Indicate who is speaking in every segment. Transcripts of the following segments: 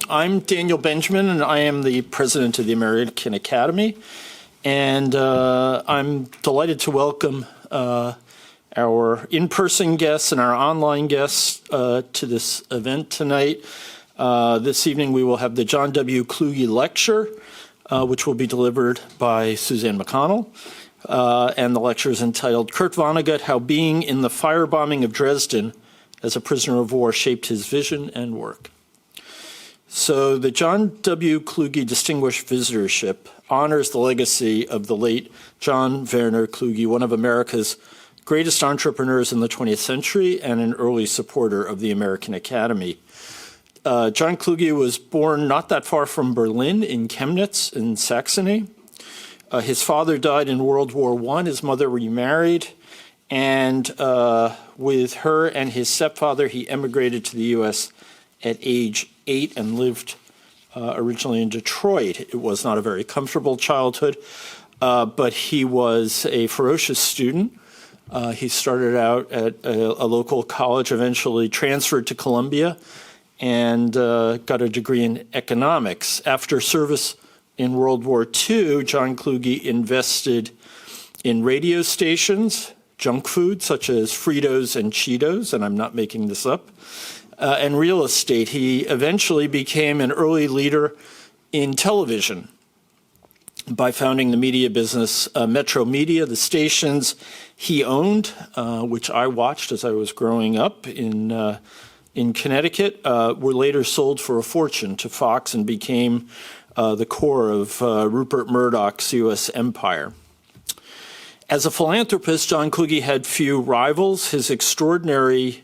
Speaker 1: I'm Daniel Benjamin, and I am the president of the American Academy. And I'm delighted to welcome our in-person guests and our online guests to this event tonight. This evening we will have the John W. Kluge Lecture, which will be delivered by Suzanne McConnell. And the lecture is entitled Kurt Vonnegut, How Being in the Firebombing of Dresden as a Prisoner of War Shaped His Vision and Work. So the John W. Kluge Distinguished Visitorship honors the legacy of the late John Werner Kluge, one of America's greatest entrepreneurs in the 20th century and an early supporter of the American Academy. John Kluge was born not that far from Berlin in Chemnitz in Saxony. His father died in World War I. His mother remarried, and with her and his stepfather, he emigrated to the U.S. at age 8 and lived originally in Detroit. It was not a very comfortable childhood, but he was a ferocious student. He started out at a local college, eventually transferred to Columbia, and got a degree in economics. After service in World War II, John Kluge invested in radio stations, junk food such as Fritos and Cheetos, and I'm not making this up, and real estate. He eventually became an early leader in television by founding the media business Metro Media. The stations he owned, which I watched as I was growing up in Connecticut, were later sold for a fortune to Fox and became the core of Rupert Murdoch's U.S. empire. As a philanthropist, John Kluge had few rivals. His extraordinary,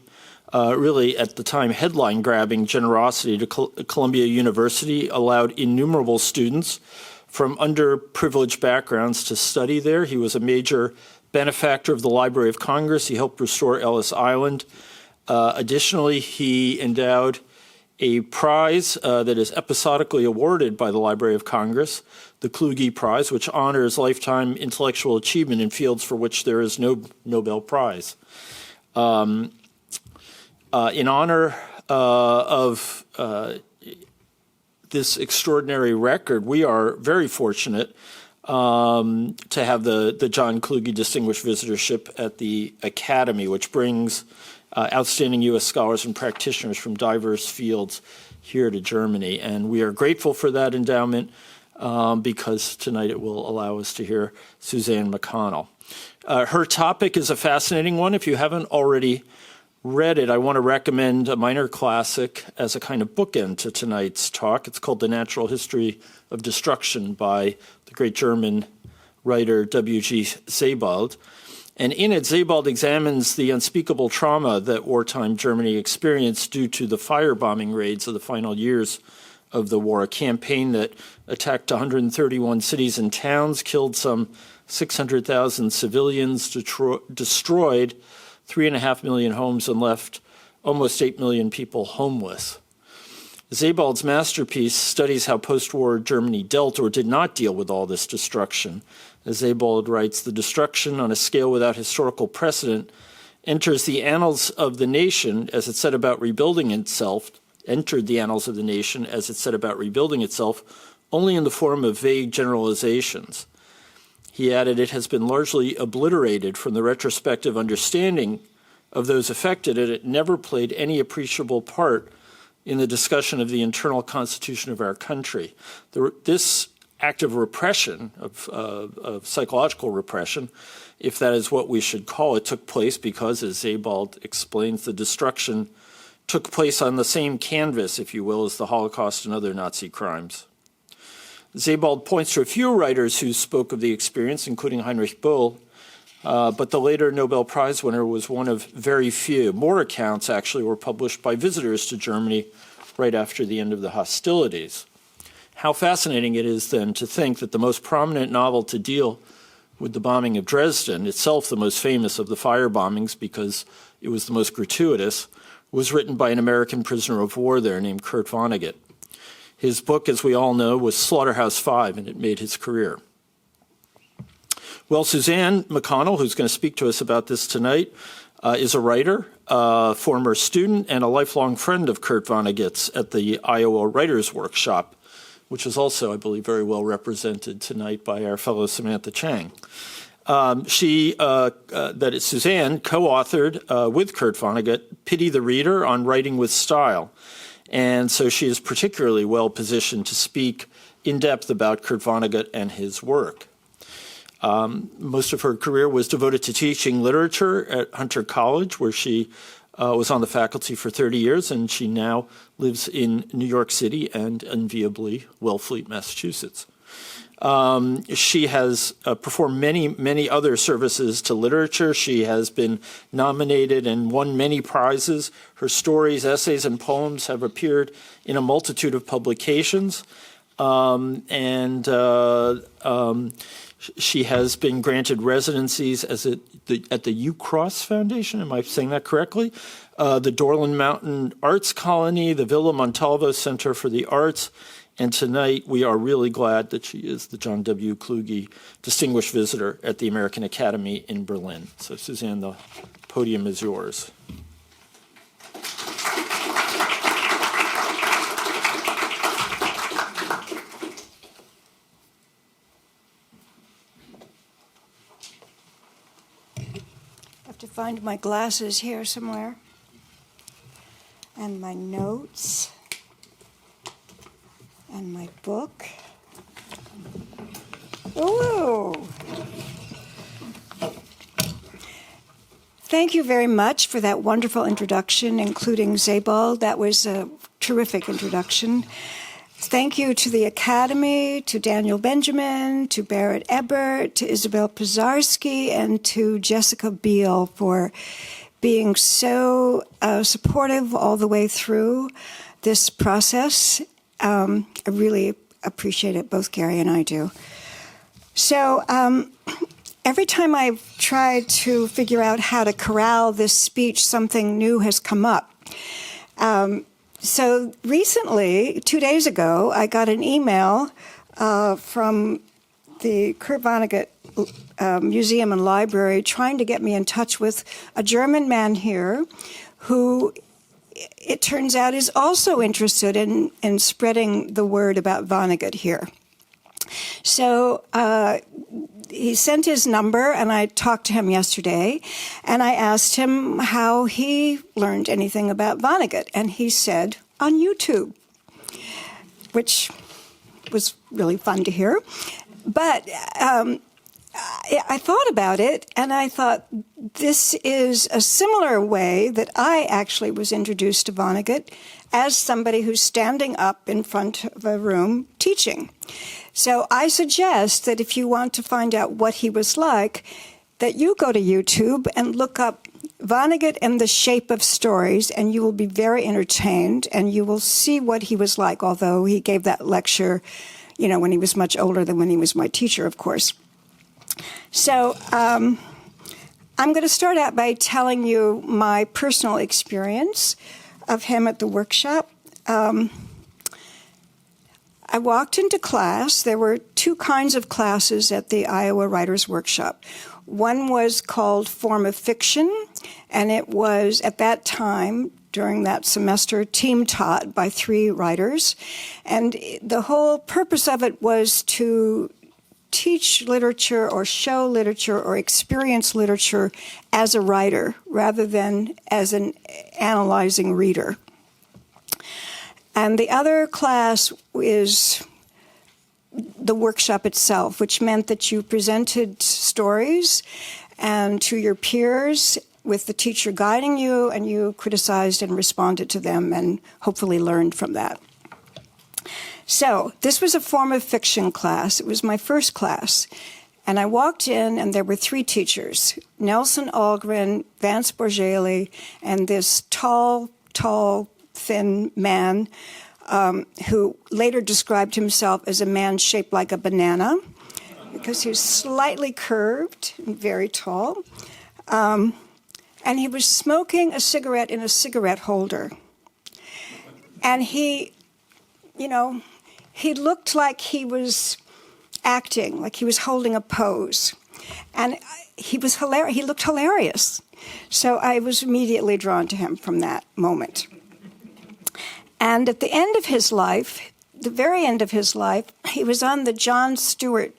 Speaker 1: really at the time headline-grabbing generosity to Columbia University allowed innumerable students from underprivileged backgrounds to study there. He was a major benefactor of the Library of Congress. He helped restore Ellis Island. Additionally, he endowed a prize that is episodically awarded by the Library of Congress, the Kluge Prize, which honors lifetime intellectual achievement in fields for which there is no Nobel Prize. In honor of this extraordinary record, we are very fortunate to have the John Kluge Distinguished Visitorship at the Academy, which brings outstanding U.S. scholars and practitioners from diverse fields here to Germany. And we are grateful for that endowment because tonight it will allow us to hear Suzanne McConnell. Her topic is a fascinating one. If you haven't already read it, I want to recommend a minor classic as a kind of bookend to tonight's talk. It's called The Natural History of Destruction by the great German writer W.G. Sebald. And in it, Sebald examines the unspeakable trauma that wartime Germany experienced due to the firebombing raids of the final years of the war, a campaign that attacked 131 cities and towns, killed some 600,000 civilians, destroyed 3.5 million homes, and left almost 8 million people homeless. Sebald's masterpiece studies how post-war Germany dealt or did not deal with all this destruction. As Sebald writes, the destruction on a scale without historical precedent enters the annals of the nation as it set about rebuilding itself, only in the form of vague generalizations. He added, it has been largely obliterated from the retrospective understanding of those affected, and it never played any appreciable part in the discussion of the internal constitution of our country. This act of repression, of psychological repression, if that is what we should call it, took place because, as Sebald explains, the destruction took place on the same canvas, if you will, as the Holocaust and other Nazi crimes. Sebald points to a few writers who spoke of the experience, including Heinrich Böll, but the later Nobel Prize winner was one of very few. More accounts actually were published by visitors to Germany right after the end of the hostilities. How fascinating it is then to think that the most prominent novel to deal with the bombing of Dresden, itself the most famous of the fire bombings because it was the most gratuitous, was written by an American prisoner of war there named Kurt Vonnegut. His book, as we all know, was Slaughterhouse-Five, and it made his career. Well, Suzanne McConnell, who's going to speak to us about this tonight, is a writer. former student and a lifelong friend of Kurt Vonnegut's at the Iowa Writers' Workshop, which is also, I believe, very well represented tonight by our fellow Samantha Chang. That is Suzanne, co-authored with Kurt Vonnegut, Pity the Reader on Writing with Style. And so she is particularly well positioned to speak in depth about Kurt Vonnegut and his work. Most of her career was devoted to teaching literature at Hunter College, where she was on the faculty for 30 years, and she now lives in New York City and, enviably, Wellfleet, Massachusetts. She has performed many other services to literature. She has been nominated and won many prizes. Her stories, essays, and poems have appeared in a multitude of publications. She has been granted residencies at the U Cross Foundation. Am I saying that correctly? The Dorland Mountain Arts Colony, the Villa Montalvo Center for the Arts. And tonight, we are really glad that she is the John W. Kluge Distinguished Visitor at the American Academy in Berlin. So, Suzanne, the podium is yours.
Speaker 2: I have to find my glasses here somewhere. And my notes. And my book. Ooh. Thank you very much for that wonderful introduction, including Zabal. That was a terrific introduction. Thank you to the Academy, to Daniel Benjamin, to Barrett Ebert, to Isabel Pizarski, and to Jessica Beal for being so supportive all the way through this process. I really appreciate it, both Gary and I do. So every time I've tried to figure out how to corral this speech, something new has come up. So recently, 2 days ago, I got an email from the Kurt Vonnegut Museum and Library trying to get me in touch with a German man here who, it turns out, is also interested in spreading the word about Vonnegut here. So he sent his number, and I talked to him yesterday, and I asked him how he learned anything about Vonnegut, and he said, on YouTube, which was really fun to hear. But I thought about it, and I thought this is a similar way that I actually was introduced to Vonnegut as somebody who's standing up in front of a room teaching. So I suggest that if you want to find out what he was like, that you go to YouTube and look up Vonnegut and the Shape of Stories, and you will be very entertained, and you will see what he was like, although he gave that lecture, you know, when he was much older than when he was my teacher, of course. So I'm going to start out by telling you my personal experience of him at the workshop. I walked into class. There were two kinds of classes at the Iowa Writers' Workshop. One was called Form of Fiction, and it was, at that time, during that semester, team taught by 3 writers. And the whole purpose of it was to teach literature or show literature or experience literature as a writer rather than as an analyzing reader. And the other class is the workshop itself, which meant that you presented stories and to your peers with the teacher guiding you, and you criticized and responded to them and hopefully learned from that. So this was a form of fiction class. It was my first class. And I walked in, and there were 3 teachers, Nelson Algren, Vance Borgelli, and this tall, thin man who later described himself as a man shaped like a banana because he was slightly curved and very tall. And he was smoking a cigarette in a cigarette holder. And he, you know, he looked like he was acting, like he was holding a pose. And he was hilarious. He looked hilarious. So I was immediately drawn to him from that moment. And at the end of his life, the very end of his life, he was on the Jon Stewart,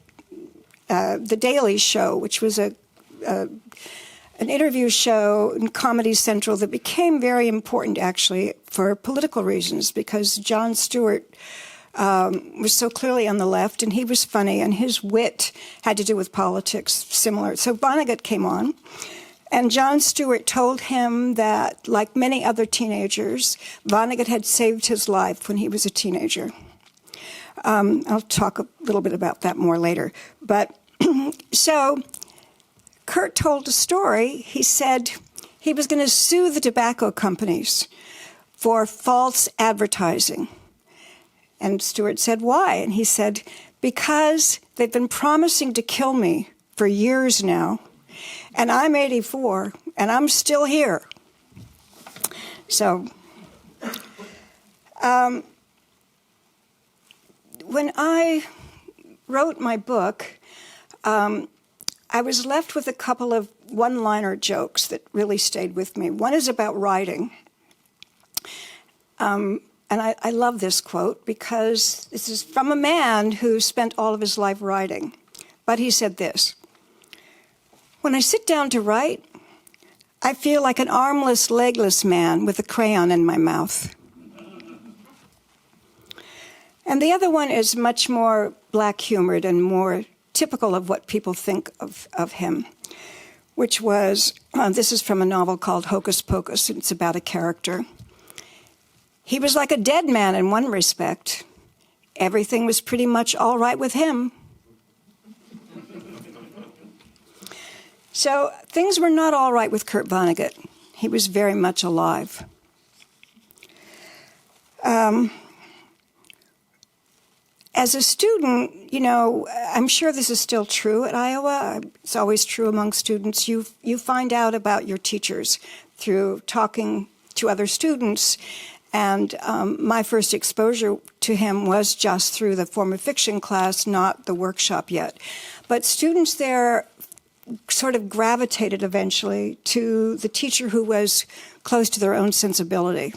Speaker 2: The Daily Show, which was an interview show in Comedy Central that became very important, actually, for political reasons, because Jon Stewart was so clearly on the left, and he was funny, and his wit had to do with politics, similar. So Vonnegut came on, and Jon Stewart told him that, like many other teenagers, Vonnegut had saved his life when he was a teenager. I'll talk a little bit about that more later. But so Kurt told a story. He said he was going to sue the tobacco companies for false advertising. And Stewart said, why? And he said, because they've been promising to kill me for years now, and I'm 84, and I'm still here. So when I wrote my book, I was left with a couple of one-liner jokes that really stayed with me. One is about writing. And I love this quote because this is from a man who spent all of his life writing. But he said this: when I sit down to write, I feel like an armless, legless man with a crayon in my mouth. And the other one is much more black-humored and more typical of what people think of him, which was, this is from a novel called Hocus Pocus, and it's about a character. He was like a dead man in one respect. Everything was pretty much all right with him. So things were not all right with Kurt Vonnegut. He was very much alive. As a student, you know, I'm sure this is still true at Iowa. It's always true among students. You find out about your teachers through talking to other students. And my first exposure to him was just through the form of fiction class, not the workshop yet. But students there sort of gravitated eventually to the teacher who was close to their own sensibility.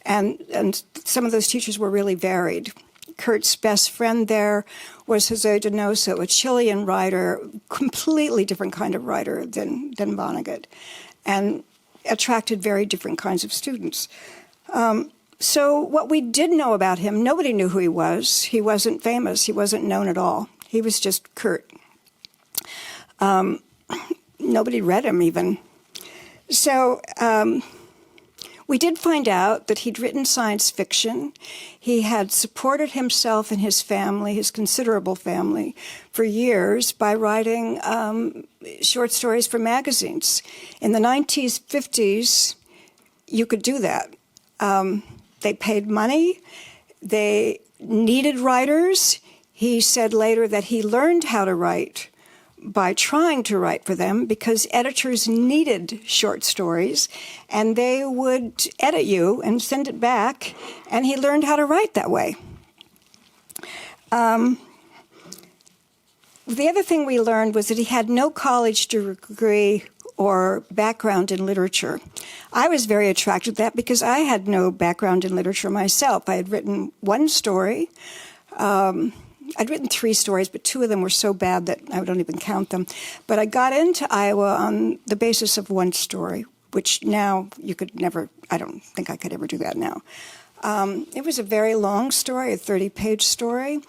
Speaker 2: And some of those teachers were really varied. Kurt's best friend there was Jose Donoso, a Chilean writer, completely different kind of writer than Vonnegut, and attracted very different kinds of students. So what we did know about him, nobody knew who he was. He wasn't famous. He wasn't known at all. He was just Kurt. Nobody read him even. So we did find out that he'd written science fiction. He had supported himself and his family, his considerable family, for years by writing short stories for magazines. In the 1950s, you could do that. They paid money. They needed writers. He said later that he learned how to write by trying to write for them because editors needed short stories, and they would edit you and send it back, and he learned how to write that way. The other thing we learned was that he had no college degree or background in literature. I was very attracted to that because I had no background in literature myself. I had written one story. I'd written 3 stories, but 2 of them were so bad that I don't even count them. But I got into Iowa on the basis of one story, which now you could never, I don't think I could ever do that now. It was a very long story, a 30-page story.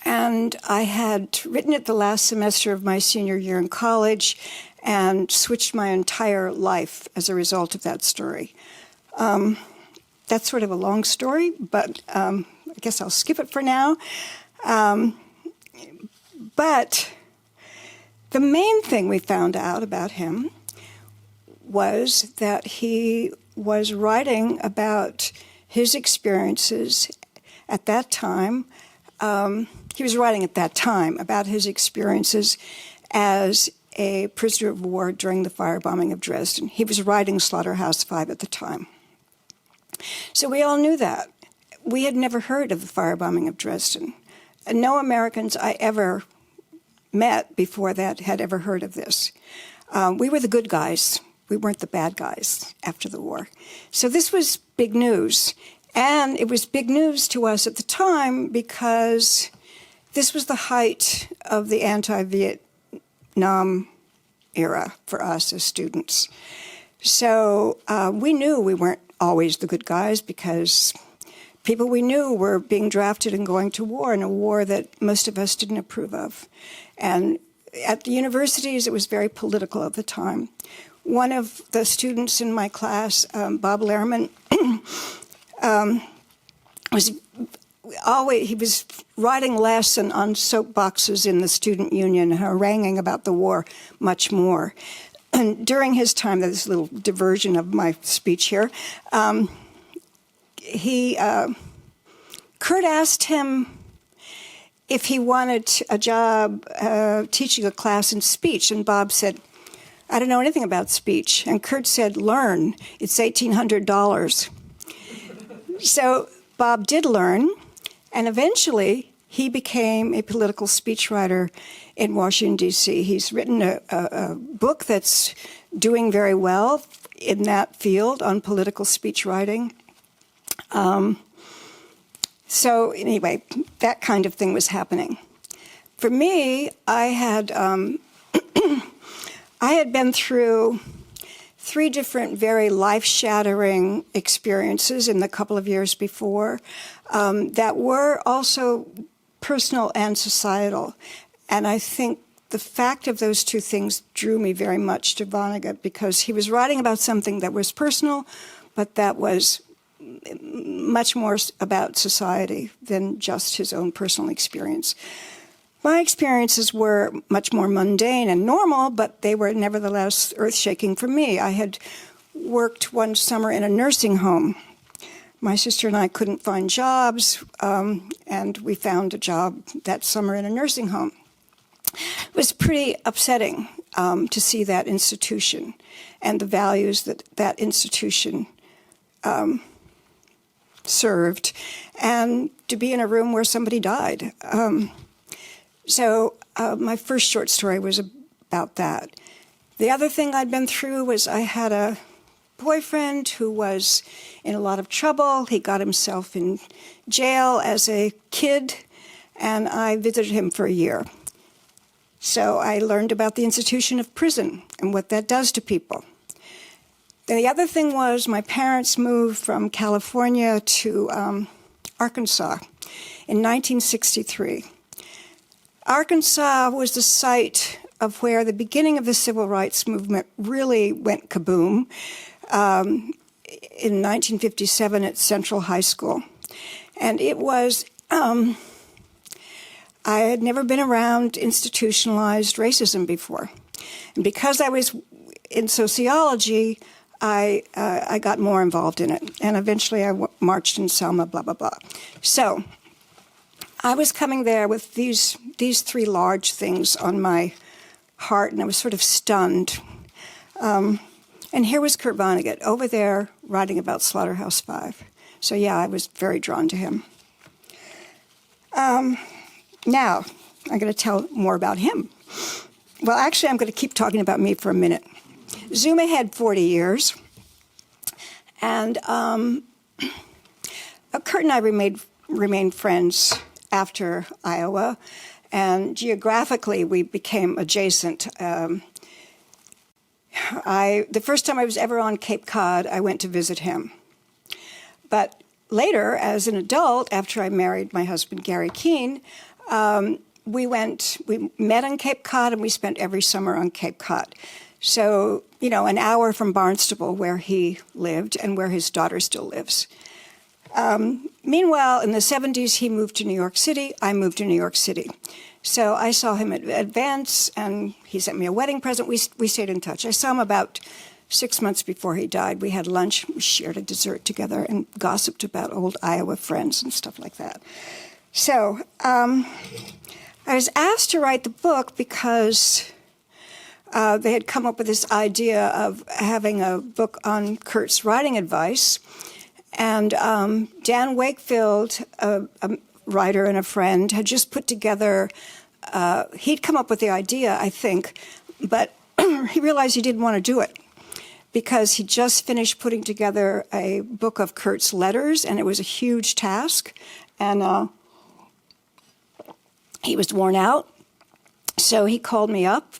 Speaker 2: And I had written it the last semester of my senior year in college and switched my entire life as a result of that story. That's sort of a long story, but I guess I'll skip it for now. But the main thing we found out about him was that he was writing about his experiences at that time. He was writing at that time about his experiences as a prisoner of war during the firebombing of Dresden. He was writing Slaughterhouse-Five at the time. So we all knew that. We had never heard of the firebombing of Dresden. And no Americans I ever met before that had ever heard of this. We were the good guys. We weren't the bad guys after the war. So this was big news. And it was big news to us at the time because this was the height of the anti-Vietnam era for us as students. So we knew we weren't always the good guys because people we knew were being drafted and going to war, in a war that most of us didn't approve of. And at the universities, it was very political at the time. One of the students in my class, Bob Lehrman, was writing less and on soapboxes in the student union, haranguing about the war much more. And during his time, there's a little diversion of my speech here, Kurt asked him if he wanted a job teaching a class in speech, and Bob said, I don't know anything about speech. And Kurt said, learn, it's $1,800. So Bob did learn, and eventually he became a political speechwriter in Washington, D.C. He's written a book that's doing very well in that field on political speech writing. So anyway, that kind of thing was happening. For me, I had been through 3 different very life-shattering experiences in the couple of years before that were also personal and societal. And I think the fact of those 2 things drew me very much to Vonnegut, because he was writing about something that was personal, but that was much more about society than just his own personal experience. My experiences were much more mundane and normal, but they were nevertheless earth-shaking for me. I had worked one summer in a nursing home. My sister and I couldn't find jobs, and we found a job that summer in a nursing home. It was pretty upsetting to see that institution and the values that that institution served, and to be in a room where somebody died. So my first short story was about that. The other thing I'd been through was I had a boyfriend who was in a lot of trouble. He got himself in jail as a kid, and I visited him for a year. So I learned about the institution of prison and what that does to people. And the other thing was my parents moved from California to Arkansas in 1963. Arkansas was the site of where the beginning of the civil rights movement really went kaboom. In 1957 at Central High School. And it was, I had never been around institutionalized racism before. And because I was in sociology, I got more involved in it. And eventually I marched in Selma, blah, blah, blah. So I was coming there with these 3 large things on my heart, and I was sort of stunned. And here was Kurt Vonnegut over there writing about Slaughterhouse-Five. So yeah, I was very drawn to him. Now, I'm going to tell more about him. Well, actually, I'm going to keep talking about me for a minute. Zuma had 40 years, and Kurt and I remained friends after Iowa, and geographically we became adjacent. The first time I was ever on Cape Cod, I went to visit him. But later, as an adult, after I married my husband, Gary Keene, we met on Cape Cod, and we spent every summer on Cape Cod. So, an hour from Barnstable, where he lived and where his daughter still lives. Meanwhile, in the 70s, he moved to New York City. I moved to New York City. So I saw him at events, and he sent me a wedding present. We stayed in touch. I saw him about 6 months before he died. We had lunch, we shared a dessert together, and gossiped about old Iowa friends and stuff like that. So I was asked to write the book because they had come up with this idea of having a book on Kurt's writing advice. And Dan Wakefield, a writer and a friend, had just put together he'd come up with the idea, I think, but he realized he didn't want to do it because he just finished putting together a book of Kurt's letters, and it was a huge task, and he was worn out. So he called me up.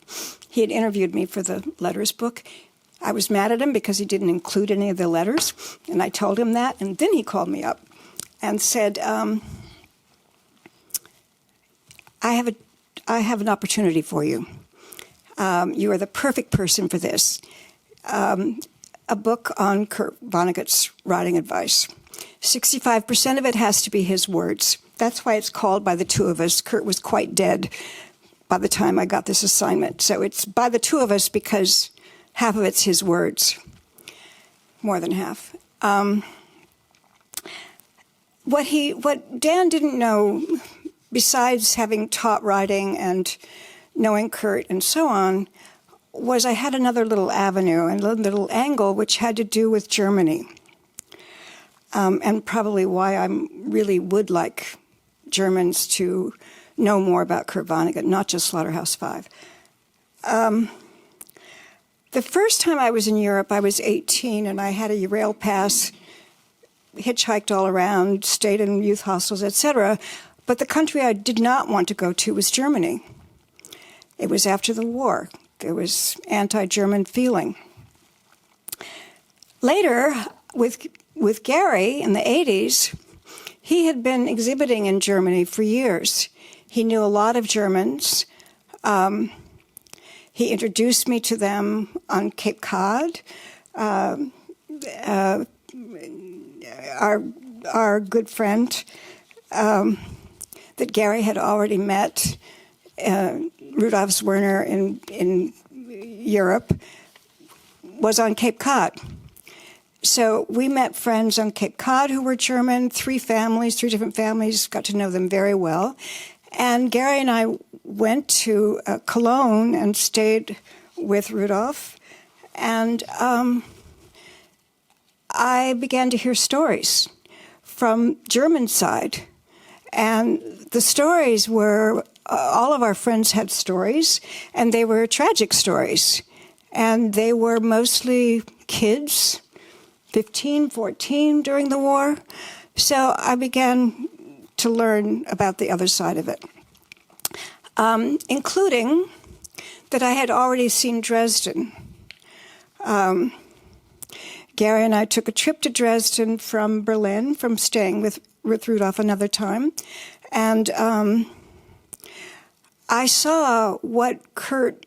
Speaker 2: He had interviewed me for the letters book. I was mad at him because he didn't include any of the letters, and I told him that, and then he called me up and said, I have an opportunity for you. You are the perfect person for this. A book on Kurt Vonnegut's writing advice. 65% of it has to be his words. That's why it's called By the Two of Us. Kurt was quite dead by the time I got this assignment. So it's By the Two of Us because half of it's his words, more than half. What Dan didn't know, besides having taught writing and knowing Kurt and so on, was I had another little avenue and a little angle which had to do with Germany. And probably why I really would like Germans to know more about Kurt Vonnegut, not just Slaughterhouse-Five. The first time I was in Europe, I was 18, and I had a rail pass, hitchhiked all around, stayed in youth hostels, etc. But the country I did not want to go to was Germany. It was after the war. There was anti-German feeling. Later, with Gary in the 80s, he had been exhibiting in Germany for years. He knew a lot of Germans. He introduced me to them on Cape Cod. Our good friend that Gary had already met, Rudolf Werner in Europe, was on Cape Cod. So we met friends on Cape Cod who were German, three different families, got to know them very well. And Gary and I went to Cologne and stayed with Rudolf. And I began to hear stories from German side. And the stories were, all of our friends had stories, and they were tragic stories. And they were mostly kids, 15, 14 during the war. So I began to learn about the other side of it, including that I had already seen Dresden. Gary and I took a trip to Dresden from Berlin, from staying with Rudolf another time, and I saw what Kurt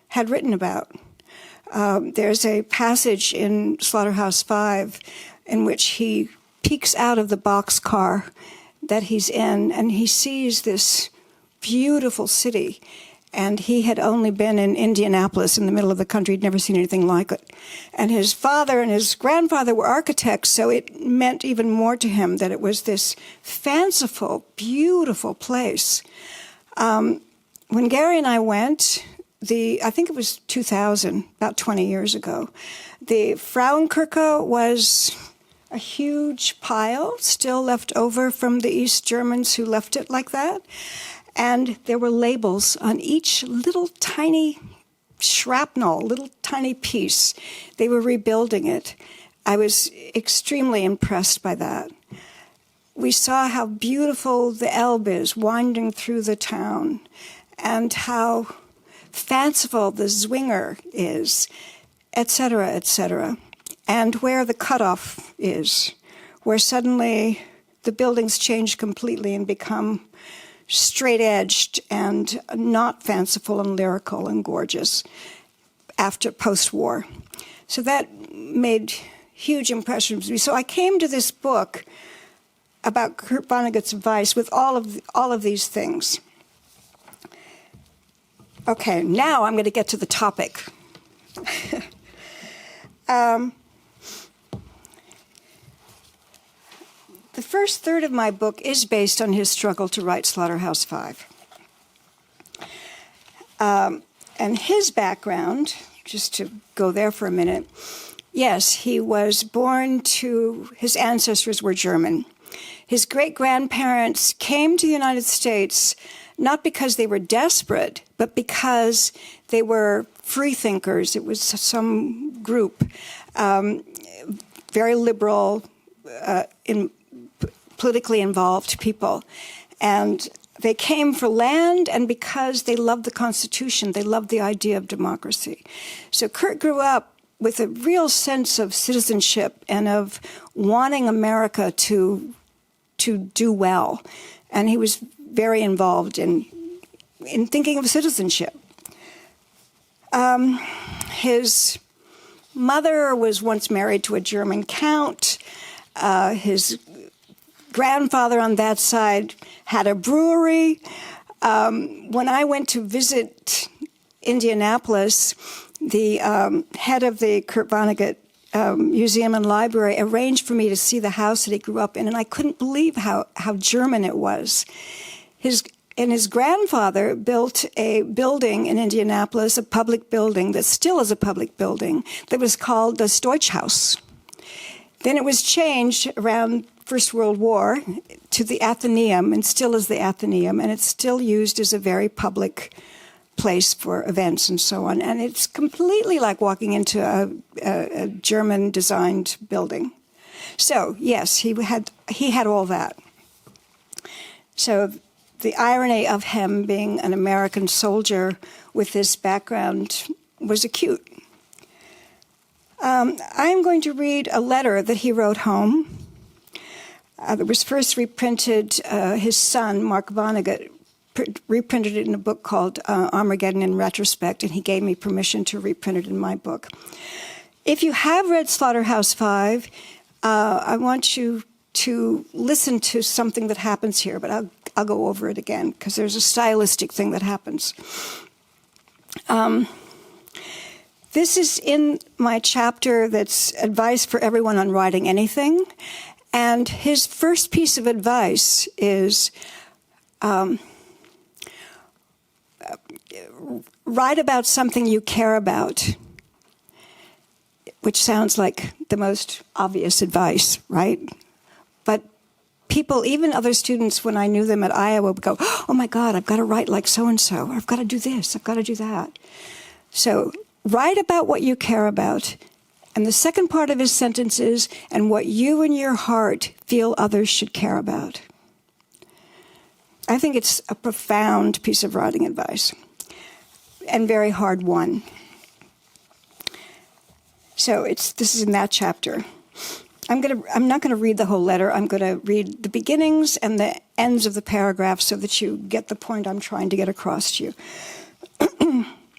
Speaker 2: had written about. There's a passage in Slaughterhouse-Five in which he peeks out of the boxcar that he's in, and he sees this beautiful city. And he had only been in Indianapolis in the middle of the country. He'd never seen anything like it. And his father and his grandfather were architects, so it meant even more to him that it was this fanciful, beautiful place. When Gary and I went, I think it was 2000, about 20 years ago, the Frauenkirche was a huge pile still left over from the East Germans who left it like that. And there were labels on each little tiny shrapnel, little tiny piece. They were rebuilding it. I was extremely impressed by that. We saw how beautiful the Elbe is winding through the town, and how fanciful the Zwinger is, etc., etc., and where the cutoff is, where suddenly the buildings change completely and become straight-edged and not fanciful and lyrical and gorgeous after post-war. So that made huge impressions on me. So I came to this book about Kurt Vonnegut's advice with all of these things. Okay, now I'm going to get to the topic. The first third of my book is based on his struggle to write Slaughterhouse-Five. And his background, just to go there for a minute, yes, he was born to, his ancestors were German. His great-grandparents came to the United States not because they were desperate, but because they were free thinkers. It was some group, very liberal, politically involved people. And they came for land, and because they loved the Constitution, they loved the idea of democracy. So Kurt grew up with a real sense of citizenship and of wanting America to do well. And he was very involved in thinking of citizenship. His mother was once married to a German count. His grandfather on that side had a brewery. When I went to visit Indianapolis, the head of the Kurt Vonnegut Museum and Library arranged for me to see the house that he grew up in, and I couldn't believe how German it was. His grandfather built a building in Indianapolis, a public building that still is a public building, that was called the Deutschhaus. Then it was changed around First World War to the Athenaeum, and still is the Athenaeum, and it's still used as a very public place for events and so on. And it's completely like walking into a German-designed building. So, yes, he had all that. So the irony of him being an American soldier with this background was acute. I'm going to read a letter that he wrote home. That was first reprinted, his son, Mark Vonnegut, reprinted it in a book called Armageddon in Retrospect, and he gave me permission to reprint it in my book. If you have read Slaughterhouse-Five, I want you to listen to something that happens here, but I'll go over it again, because there's a stylistic thing that happens. This is in my chapter that's advice for everyone on writing anything, and his first piece of advice is write about something you care about, which sounds like the most obvious advice, right? But people, even other students, when I knew them at Iowa, would go, oh my God, I've got to write like so-and-so, or I've got to do this, I've got to do that. So write about what you care about. And the second part of his sentence is, and what you in your heart feel others should care about. I think it's a profound piece of writing advice, and very hard won. So this is in that chapter. I'm not going to read the whole letter. I'm going to read the beginnings and the ends of the paragraph so that you get the point I'm trying to get across to you.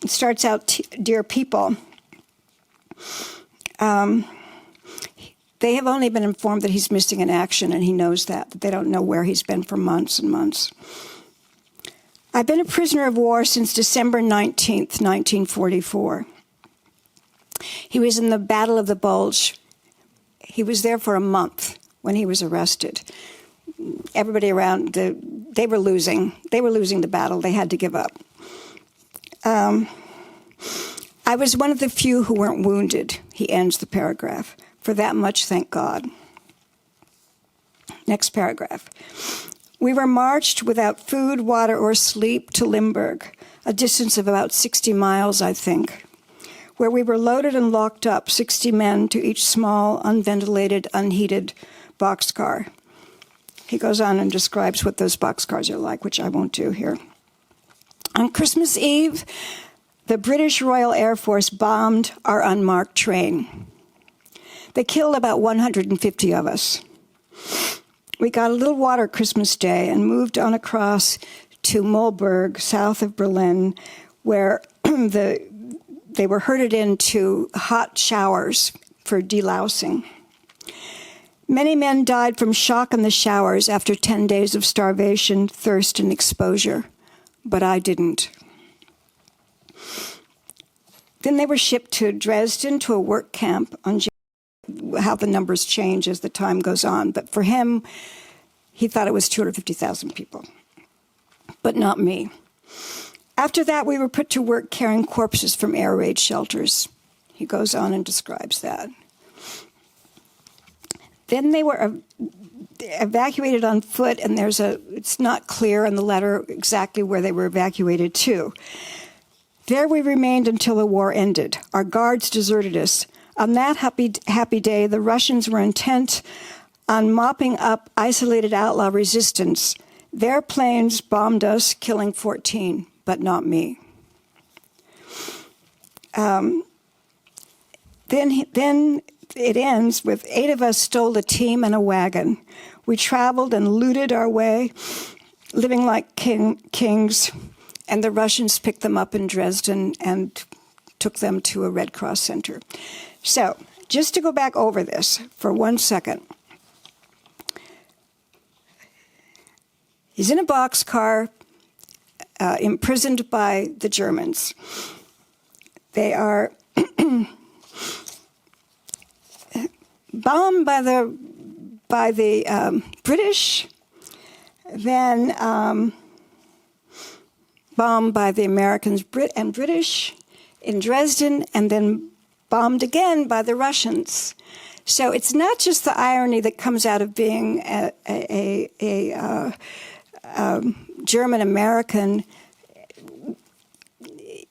Speaker 2: It starts out, dear people. They have only been informed that he's missing in action, and he knows that they don't know where he's been for months and months. I've been a prisoner of war since December 19th, 1944. He was in the Battle of the Bulge. He was there for a month when he was arrested. Everybody around, they were losing. They were losing the battle. They had to give up. I was one of the few who weren't wounded, he ends the paragraph. For that much, thank God. Next paragraph. We were marched without food, water, or sleep to Limburg, a distance of about 60 miles, I think, where we were loaded and locked up, 60 men to each small, unventilated, unheated boxcar. He goes on and describes what those boxcars are like, which I won't do here. On Christmas Eve, the British Royal Air Force bombed our unmarked train. They killed about 150 of us. We got a little water Christmas Day and moved on across to Mulberg, south of Berlin, where they were herded into hot showers for delousing. Many men died from shock in the showers after 10 days of starvation, thirst, and exposure, but I didn't. Then they were shipped to Dresden to a work camp on how the numbers change as the time goes on. But for him, he thought it was 250,000 people, but not me. After that, we were put to work carrying corpses from air raid shelters. He goes on and describes that. Then they were evacuated on foot, and it's not clear in the letter exactly where they were evacuated to. There we remained until the war ended. Our guards deserted us. On that happy day, the Russians were intent on mopping up isolated outlaw resistance. Their planes bombed us, killing 14, but not me. Then it ends with 8 of us stole a team and a wagon. We traveled and looted our way, living like kings, and the Russians picked them up in Dresden and took them to a Red Cross center. So, just to go back over this for 1 second. He's in a boxcar, imprisoned by the Germans. They are bombed by the British, then bombed by the Americans and British in Dresden, and then bombed again by the Russians. So it's not just the irony that comes out of being a German-American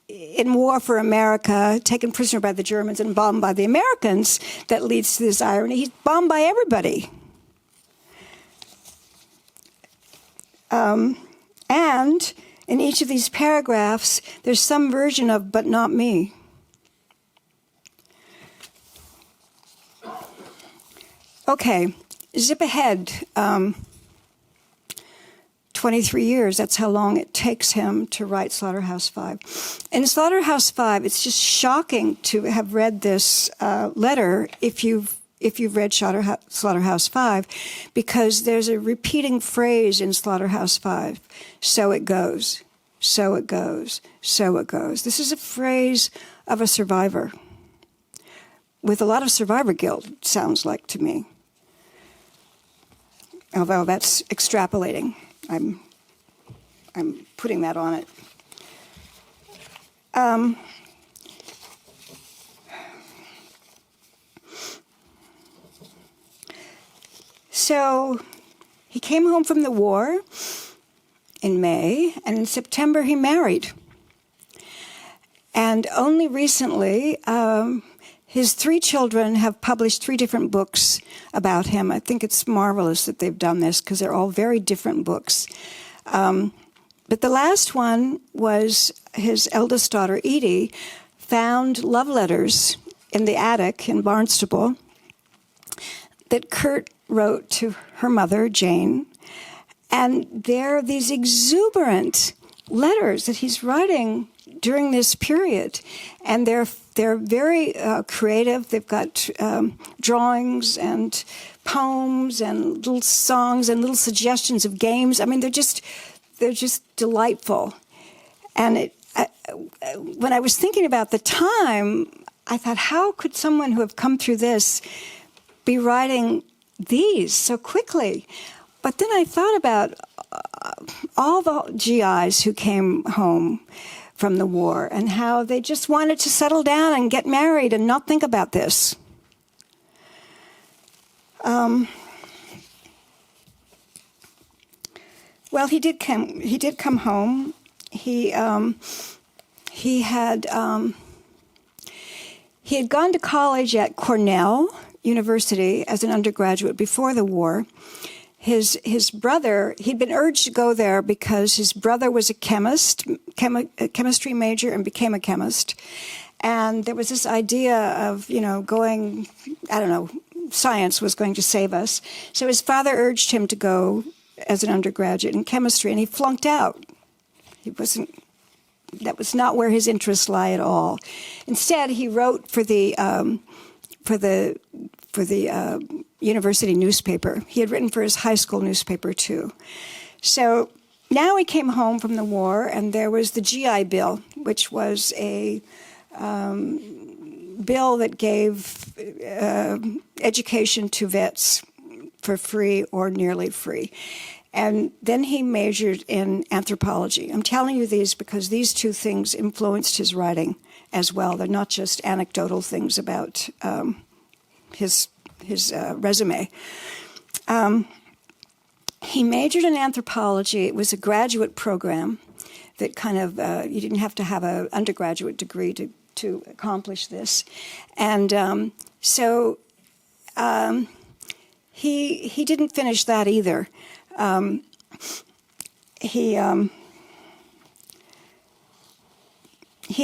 Speaker 2: in war for America, taken prisoner by the Germans and bombed by the Americans, that leads to this irony. He's bombed by everybody. And in each of these paragraphs, there's some version of, but not me. Okay, zip ahead. 23 years, that's how long it takes him to write Slaughterhouse-Five. In Slaughterhouse-Five, it's just shocking to have read this letter if you've read Slaughterhouse-Five, because there's a repeating phrase in Slaughterhouse-Five: so it goes, so it goes, so it goes. This is a phrase of a survivor, with a lot of survivor guilt, it sounds like to me. Although that's extrapolating. I'm putting that on it. So he came home from the war in May, and in September he married. And only recently, his 3 children have published 3 different books about him. I think it's marvelous that they've done this, because they're all very different books. But the last one was his eldest daughter, Edie, found love letters in the attic in Barnstable that Kurt wrote to her mother, Jane. And they're these exuberant letters that he's writing during this period. And they're very creative. They've got drawings and poems and little songs and little suggestions of games. I mean, they're just delightful. And when I was thinking about the time, I thought, how could someone who have come through this be writing these so quickly? But then I thought about all the GIs who came home from the war and how they just wanted to settle down and get married and not think about this. Well, he did come home. He had gone to college at Cornell University as an undergraduate before the war. His brother, he'd been urged to go there because his brother was a chemistry major and became a chemist. And there was this idea of, going, science was going to save us. So his father urged him to go as an undergraduate in chemistry, and he flunked out. That was not where his interests lie at all. Instead, he wrote for the university newspaper. He had written for his high school newspaper too. So now he came home from the war, and there was the GI Bill, which was a bill that gave education to vets for free or nearly free. And then he majored in anthropology. I'm telling you these because these 2 things influenced his writing as well. They're not just anecdotal things about his resume. He majored in anthropology. It was a graduate program that kind of, you didn't have to have an undergraduate degree to accomplish this. And so he didn't finish that either. He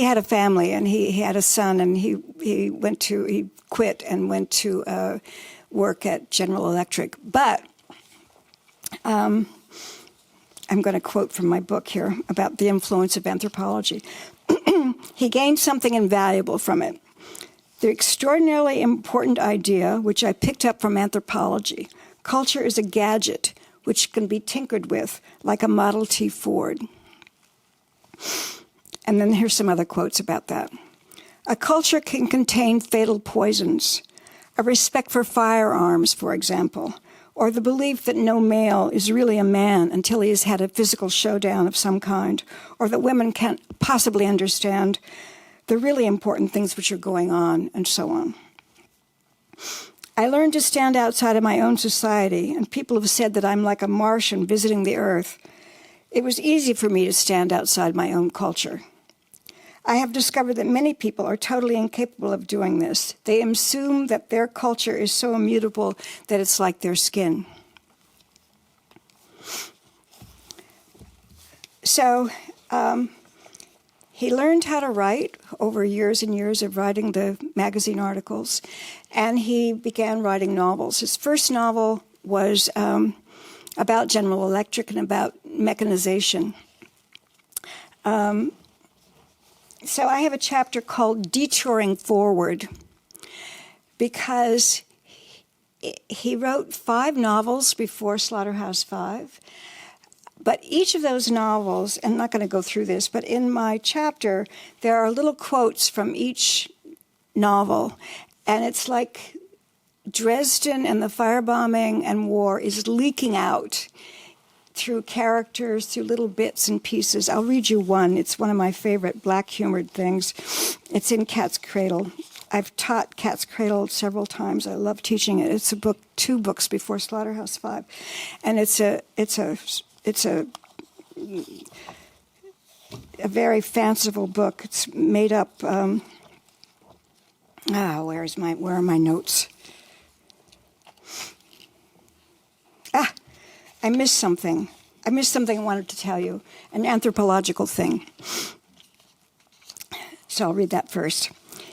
Speaker 2: had a family, and he had a son, and he quit and went to work at General Electric. But I'm going to quote from my book here about the influence of anthropology. He gained something invaluable from it. The extraordinarily important idea, which I picked up from anthropology: culture is a gadget which can be tinkered with like a Model T Ford. And then here's some other quotes about that. A culture can contain fatal poisons, a respect for firearms, for example, or the belief that no male is really a man until he has had a physical showdown of some kind, or that women can't possibly understand the really important things which are going on, and so on. I learned to stand outside of my own society, and people have said that I'm like a Martian visiting the Earth. It was easy for me to stand outside my own culture. I have discovered that many people are totally incapable of doing this. They assume that their culture is so immutable that it's like their skin. So he learned how to write over years and years of writing the magazine articles, and he began writing novels. His first novel was about General Electric and about mechanization. So I have a chapter called Detouring Forward, because he wrote 5 novels before Slaughterhouse-Five. But each of those novels, and I'm not going to go through this, but in my chapter, there are little quotes from each novel. And it's like Dresden and the firebombing and war is leaking out through characters, through little bits and pieces. I'll read you one. It's one of my favorite black-humored things. It's in Cat's Cradle. I've taught Cat's Cradle several times. I love teaching it. It's a book, 2 books before Slaughterhouse-Five, and it's a very fanciful book. It's made up. Where are my notes? I missed something. I wanted to tell you, an anthropological thing. So I'll read that first.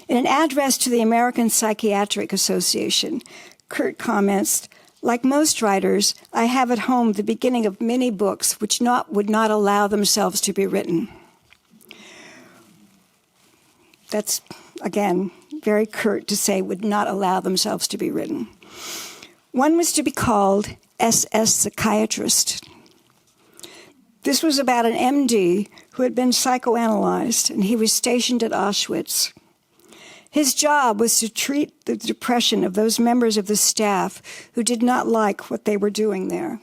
Speaker 2: In an address to the American Psychiatric Association, Kurt comments, "Like most writers, I have at home the beginning of many books which would not allow themselves to be written." That's, again, very curt to say, would not allow themselves to be written. One was to be called SS Psychiatrist. This was about an MD who had been psychoanalyzed, and he was stationed at Auschwitz. His job was to treat the depression of those members of the staff who did not like what they were doing there.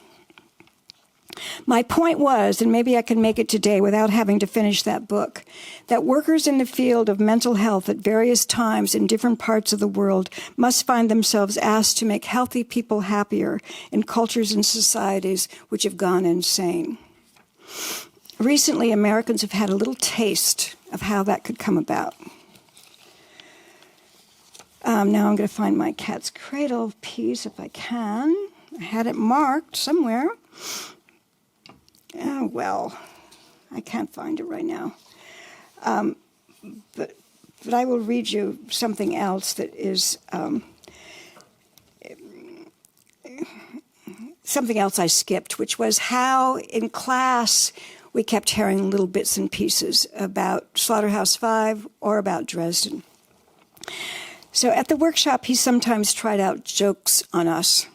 Speaker 2: My point was, and maybe I can make it today without having to finish that book, that workers in the field of mental health at various times in different parts of the world must find themselves asked to make healthy people happier in cultures and societies which have gone insane. Recently, Americans have had a little taste of how that could come about. Now I'm going to find my Cat's Cradle piece if I can. I had it marked somewhere. Oh, well, I can't find it right now. But I will read you something else that is something else I skipped, which was how in class we kept hearing little bits and pieces about Slaughterhouse-Five or about Dresden. So at the workshop, he sometimes tried out jokes on us.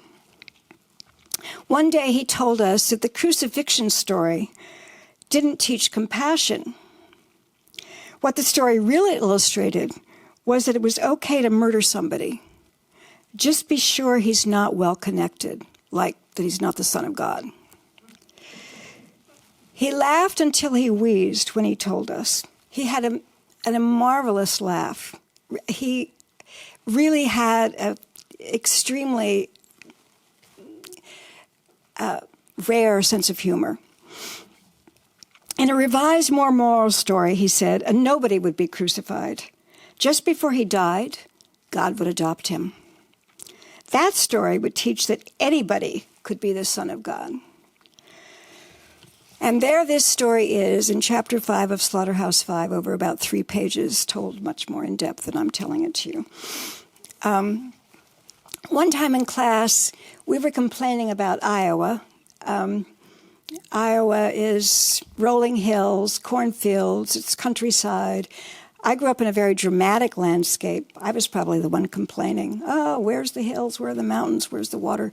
Speaker 2: One day he told us that the crucifixion story didn't teach compassion. What the story really illustrated was that it was okay to murder somebody. Just be sure he's not well connected, like that he's not the Son of God. He laughed until he wheezed when he told us. He had a marvelous laugh. He really had extremely rare sense of humor. In a revised, more moral story, he said, a nobody would be crucified. Just before he died, God would adopt him. That story would teach that anybody could be the Son of God. And there this story is in Chapter 5 of Slaughterhouse-Five, over about 3 pages, told much more in depth than I'm telling it to you. One time in class, we were complaining about Iowa. Iowa is rolling hills, cornfields, it's countryside. I grew up in a very dramatic landscape. I was probably the one complaining, oh, where's the hills, where are the mountains, where's the water?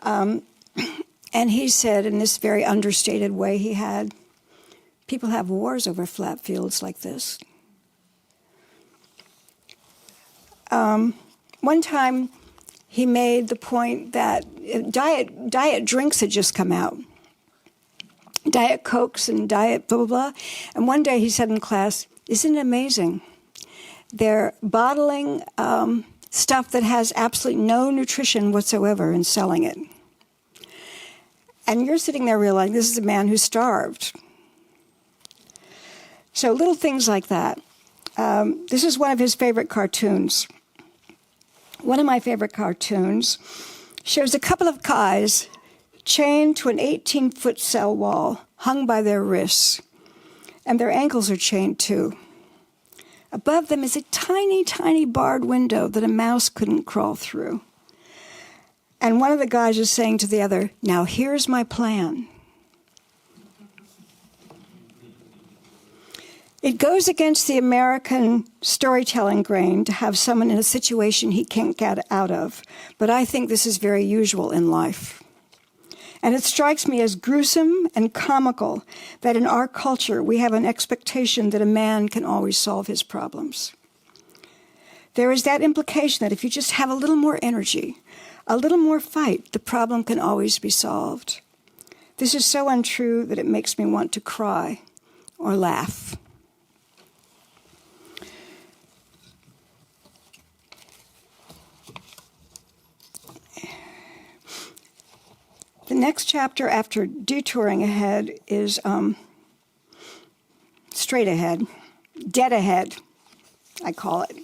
Speaker 2: And he said, in this very understated way he had, people have wars over flat fields like this. One time he made the point that diet drinks had just come out. Diet Cokes and Diet blah, blah, blah. And one day he said in class, isn't it amazing? They're bottling stuff that has absolutely no nutrition whatsoever and selling it. And you're sitting there realizing this is a man who starved. So little things like that. This is one of his favorite cartoons. One of my favorite cartoons shows a couple of guys chained to an 18-foot cell wall, hung by their wrists, and their ankles are chained too. Above them is a tiny, tiny barred window that a mouse couldn't crawl through. And one of the guys is saying to the other, now here's my plan. It goes against the American storytelling grain to have someone in a situation he can't get out of, but I think this is very usual in life. And it strikes me as gruesome and comical that in our culture we have an expectation that a man can always solve his problems. There is that implication that if you just have a little more energy, a little more fight, the problem can always be solved. This is so untrue that it makes me want to cry or laugh. The next chapter after detouring ahead is straight ahead, dead ahead, I call it.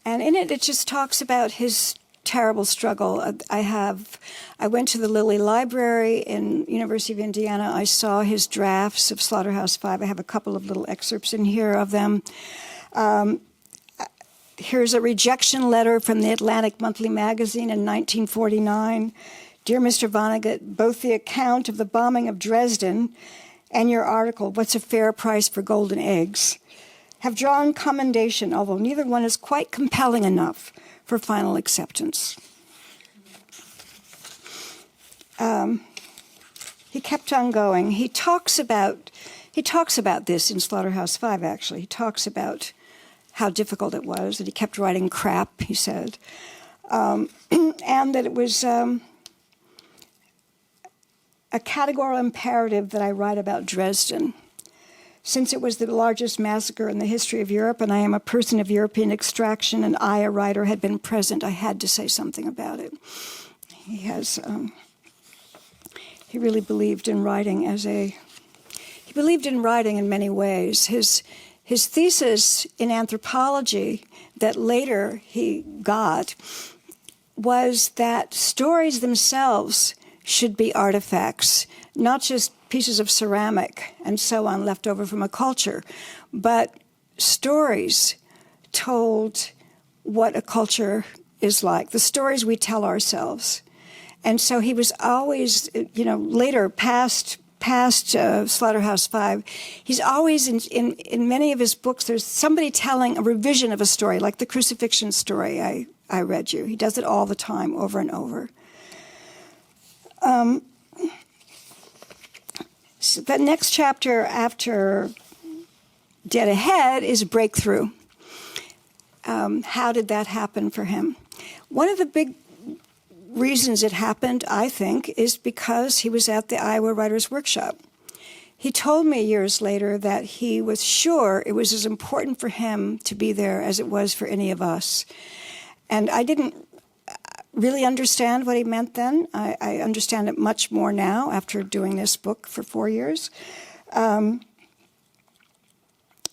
Speaker 2: And in it, it just talks about his terrible struggle. I went to the Lilly Library in University of Indiana. I saw his drafts of Slaughterhouse-Five. I have a couple of little excerpts in here of them. Here's a rejection letter from the Atlantic Monthly Magazine in 1949. Dear Mr. Vonnegut, both the account of the bombing of Dresden and your article, What's a Fair Price for Golden Eggs, have drawn commendation, although neither one is quite compelling enough for final acceptance. He kept on going. He talks about this in Slaughterhouse-Five, actually. He talks about how difficult it was, that he kept writing crap, he said, and that it was a categorical imperative that I write about Dresden. Since it was the largest massacre in the history of Europe, and I am a person of European extraction, and I, a writer, had been present, I had to say something about it. He really believed in writing he believed in writing in many ways. His thesis in anthropology that later he got was that stories themselves should be artifacts, not just pieces of ceramic and so on left over from a culture, but stories told what a culture is like, the stories we tell ourselves. And so he was always, later past Slaughterhouse-Five, he's always, in many of his books, there's somebody telling a revision of a story, like the crucifixion story I read you. He does it all the time, over and over. So the next chapter after Dead Ahead is Breakthrough. How did that happen for him? One of the big reasons it happened, I think, is because he was at the Iowa Writers' Workshop. He told me years later that he was sure it was as important for him to be there as it was for any of us. And I didn't really understand what he meant then. I understand it much more now after doing this book for 4 years.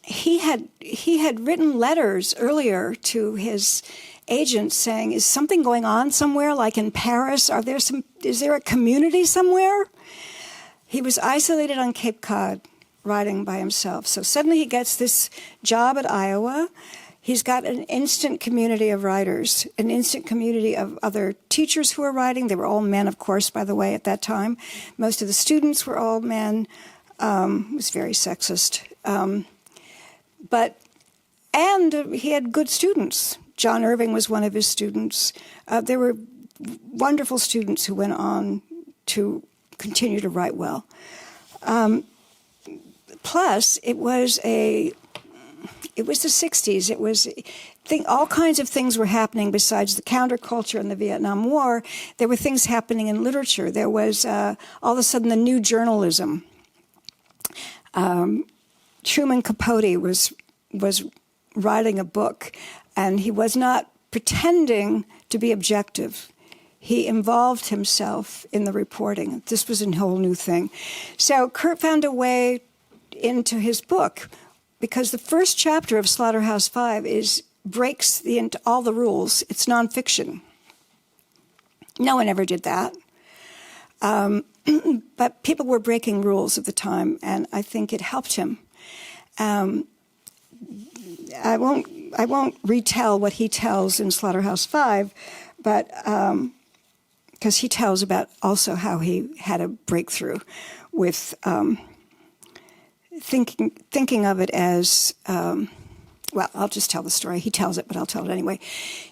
Speaker 2: He had written letters earlier to his agents saying, is something going on somewhere, like in Paris? Is there a community somewhere? He was isolated on Cape Cod, writing by himself. So suddenly he gets this job at Iowa. He's got an instant community of writers, an instant community of other teachers who are writing. They were all men, of course, by the way, at that time. Most of the students were all men. It was very sexist. And he had good students. John Irving was one of his students. There were wonderful students who went on to continue to write well. Plus, it was the 60s. All kinds of things were happening besides the counterculture and the Vietnam War. There were things happening in literature. There was all of a sudden the new journalism. Truman Capote was writing a book, and he was not pretending to be objective. He involved himself in the reporting. This was a whole new thing. So Kurt found a way into his book, because the first chapter of Slaughterhouse-Five breaks all the rules. It's nonfiction. No one ever did that. But people were breaking rules at the time, and I think it helped him. I won't retell what he tells in Slaughterhouse-Five, but because he tells about also how he had a breakthrough with thinking of it as, well, I'll just tell the story. He tells it, but I'll tell it anyway.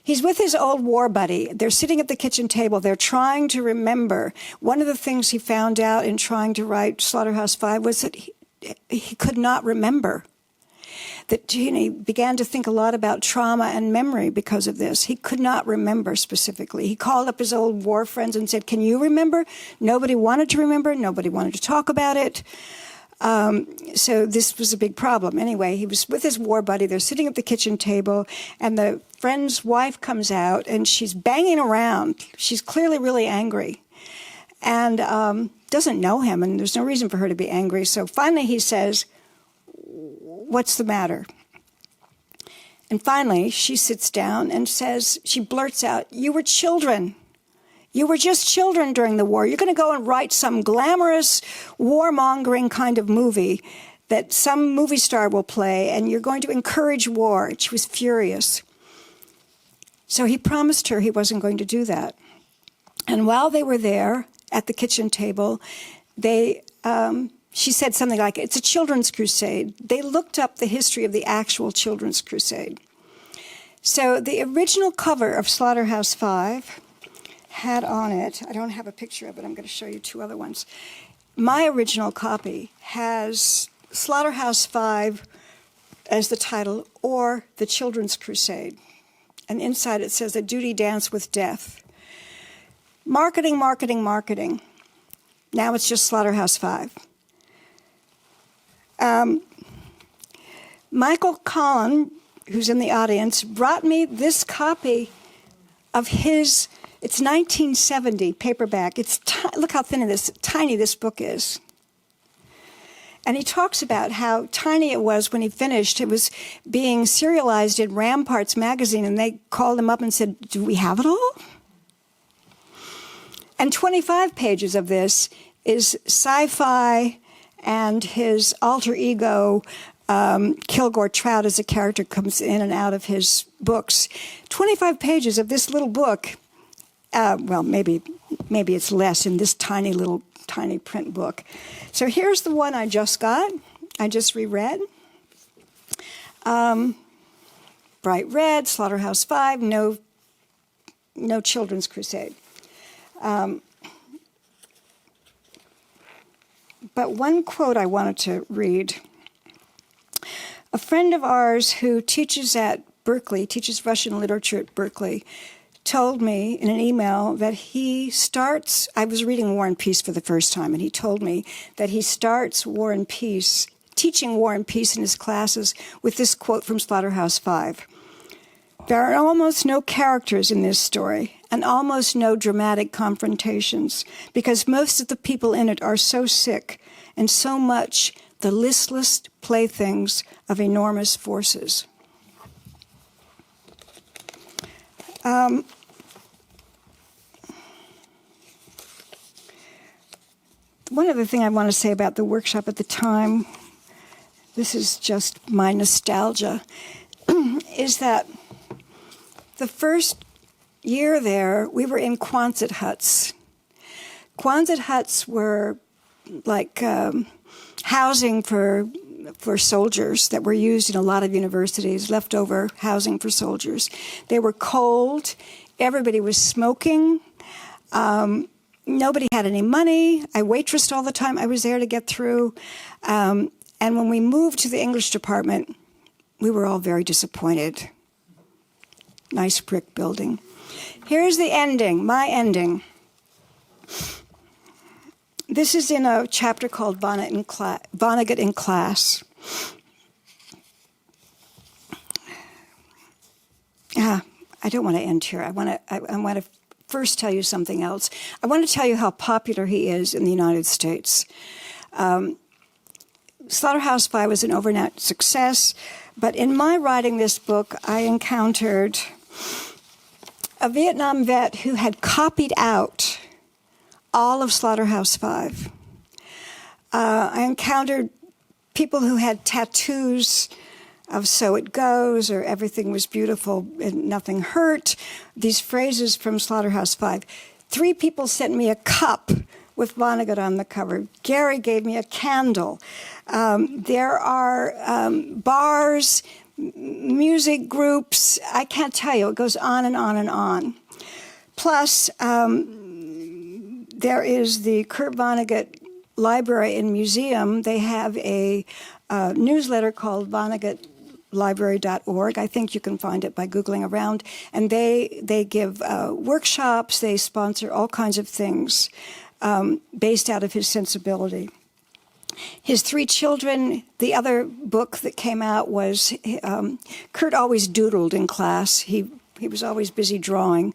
Speaker 2: He's with his old war buddy. They're sitting at the kitchen table. They're trying to remember. One of the things he found out in trying to write Slaughterhouse-Five was that he could not remember. That he began to think a lot about trauma and memory because of this. He could not remember specifically. He called up his old war friends and said, "Can you remember?" Nobody wanted to remember. Nobody wanted to talk about it. So this was a big problem. Anyway, he was with his war buddy. They're sitting at the kitchen table, and the friend's wife comes out, and she's banging around. She's clearly really angry, and doesn't know him, and there's no reason for her to be angry. So finally he says, "What's the matter?" And finally she sits down and says, she blurts out, "You were children. You were just children during the war. You're going to go and write some glamorous warmongering kind of movie that some movie star will play, and you're going to encourage war." And she was furious. So he promised her he wasn't going to do that. And while they were there at the kitchen table, she said something like, "It's a children's crusade." They looked up the history of the actual children's crusade. So the original cover of Slaughterhouse-Five had on it, I don't have a picture of it, I'm going to show you two other ones. My original copy has Slaughterhouse-Five as the title, or The Children's Crusade. And inside it says, "A Duty Dance with Death." Marketing, marketing, marketing. Now it's just Slaughterhouse-Five. Michael Collin, who's in the audience, brought me this copy of his, it's 1970 paperback. Look how tiny this book is. And he talks about how tiny it was when he finished. It was being serialized in Ramparts magazine, and they called him up and said, "Do we have it all?" And 25 pages of this is sci-fi, and his alter ego, Kilgore Trout, as a character, comes in and out of his books. 25 pages of this little book. Well, maybe it's less in this tiny print book. So here's the one I just got. I just reread. Bright red, Slaughterhouse-Five, no children's crusade. But one quote I wanted to read. A friend of ours who teaches at Berkeley, teaches Russian literature at Berkeley, told me in an email that I was reading War and Peace for the first time, and he told me that he starts War and Peace, teaching War and Peace in his classes with this quote from Slaughterhouse-Five. There are almost no characters in this story and almost no dramatic confrontations because most of the people in it are so sick and so much the listless playthings of enormous forces. One other thing I want to say about the workshop at the time, this is just my nostalgia, is that the first year there, we were in Quonset huts. Quonset huts were like housing for soldiers that were used in a lot of universities, leftover housing for soldiers. They were cold. Everybody was smoking. Nobody had any money. I waitressed all the time. I was there to get through. And when we moved to the English department, we were all very disappointed. Nice brick building. Here's the ending, my ending. This is in a chapter called Vonnegut in Class. I don't want to end here. I want to first tell you something else. I want to tell you how popular he is in the United States. Slaughterhouse-Five was an overnight success, but in my writing this book, I encountered a Vietnam vet who had copied out all of Slaughterhouse-Five. I encountered people who had tattoos of "so it goes" or "everything was beautiful and nothing hurt," these phrases from Slaughterhouse-Five. 3 people sent me a cup with Vonnegut on the cover. Gary gave me a candle. There are bars, music groups. I can't tell you. It goes on and on and on. Plus, there is the Kurt Vonnegut Library and Museum. They have a newsletter called VonnegutLibrary.org. I think you can find it by Googling around. And they give workshops. They sponsor all kinds of things based out of his sensibility. His 3 children, the other book that came out was, Kurt always doodled in class. He was always busy drawing.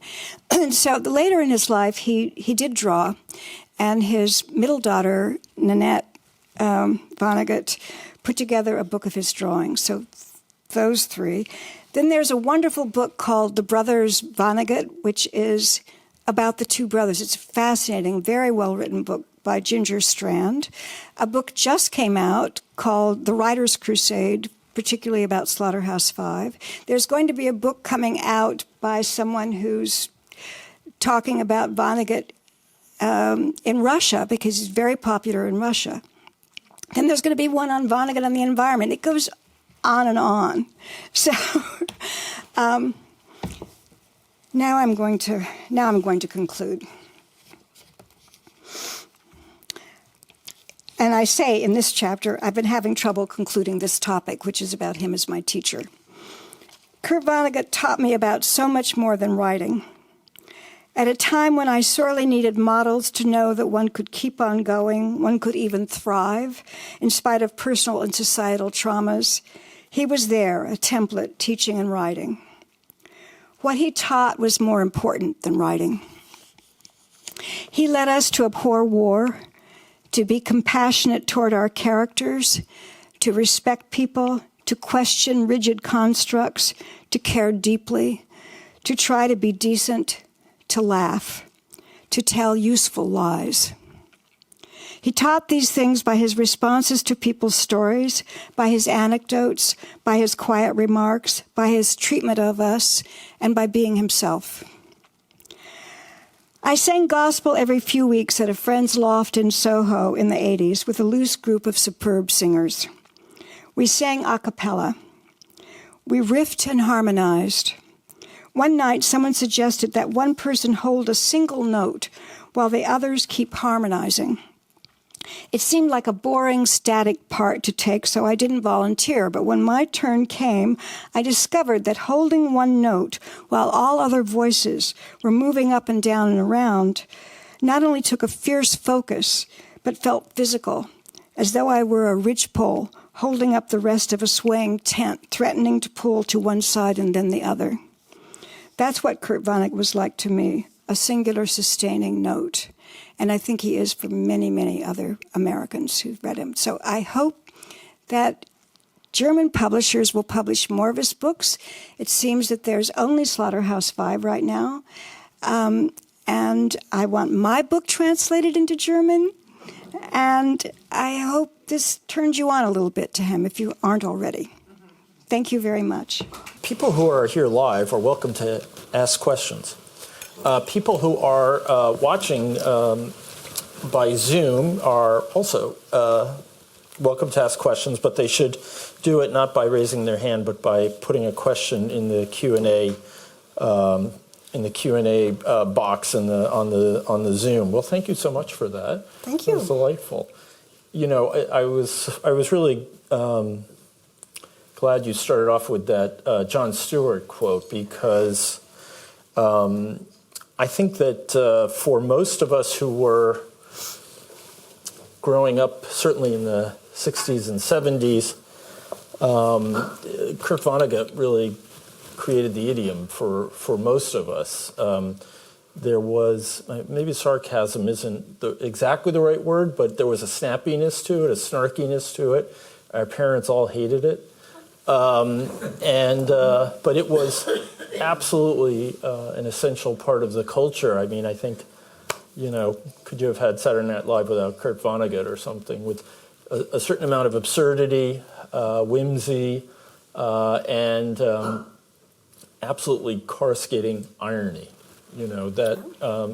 Speaker 2: And so later in his life, he did draw. And his middle daughter, Nanette Vonnegut, put together a book of his drawings. So those 3. Then there's a wonderful book called The Brothers Vonnegut, which is about the 2 brothers. It's a fascinating, very well-written book by Ginger Strand. A book just came out called The Writer's Crusade, particularly about Slaughterhouse-Five. There's going to be a book coming out by someone who's talking about Vonnegut in Russia, because he's very popular in Russia. Then there's going to be one on Vonnegut and the environment. It goes on and on. So now I'm going to conclude. And I say in this chapter, I've been having trouble concluding this topic, which is about him as my teacher. Kurt Vonnegut taught me about so much more than writing. At a time when I sorely needed models to know that one could keep on going, one could even thrive, in spite of personal and societal traumas, he was there, a template, teaching and writing. What he taught was more important than writing. He led us to abhor war, to be compassionate toward our characters, to respect people, to question rigid constructs, to care deeply, to try to be decent, to laugh, to tell useful lies. He taught these things by his responses to people's stories, by his anecdotes, by his quiet remarks, by his treatment of us, and by being himself. I sang gospel every few weeks at a friend's loft in Soho in the 80s with a loose group of superb singers. We sang a cappella. We riffed and harmonized. One night, someone suggested that one person hold a single note while the others keep harmonizing. It seemed like a boring, static part to take, so I didn't volunteer. But when my turn came, I discovered that holding one note while all other voices were moving up and down and around not only took a fierce focus, but felt physical, as though I were a ridgepole holding up the rest of a swaying tent, threatening to pull to one side and then the other. That's what Kurt Vonnegut was like to me, a singular sustaining note. And I think he is for many, many other Americans who've read him. So I hope that German publishers will publish more of his books. It seems that there's only Slaughterhouse-Five right now. And I want my book translated into German. And I hope this turns you on a little bit to him if you aren't already. Thank you very much.
Speaker 1: People who are here live are welcome to ask questions. People who are watching by Zoom are also welcome to ask questions, but they should do it not by raising their hand, but by putting a question in the Q&A box on the Zoom. Well, thank you so much for that.
Speaker 2: Thank you.
Speaker 1: It was delightful. You know, I was really glad you started off with that Jon Stewart quote, because I think that for most of us who were growing up, certainly in the 60s and 70s, Kurt Vonnegut really created the idiom for most of us. There was, maybe sarcasm isn't exactly the right word, but there was a snappiness to it, a snarkiness to it. Our parents all hated it. But it was absolutely an essential part of the culture. I mean, I think, you know, could you have had Saturday Night Live without Kurt Vonnegut or something, with a certain amount of absurdity, whimsy, and absolutely coruscating irony. You know, that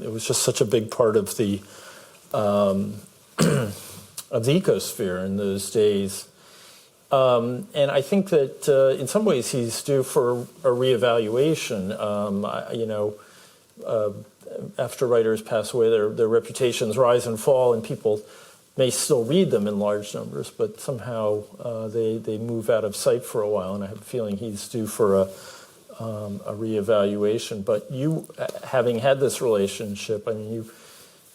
Speaker 1: it was just such a big part of the ecosphere in those days. And I think that in some ways he's due for a reevaluation. After writers pass away, their reputations rise and fall, and people may still read them in large numbers, but somehow they move out of sight for a while. And I have a feeling he's due for a reevaluation. But you, having had this relationship, I mean,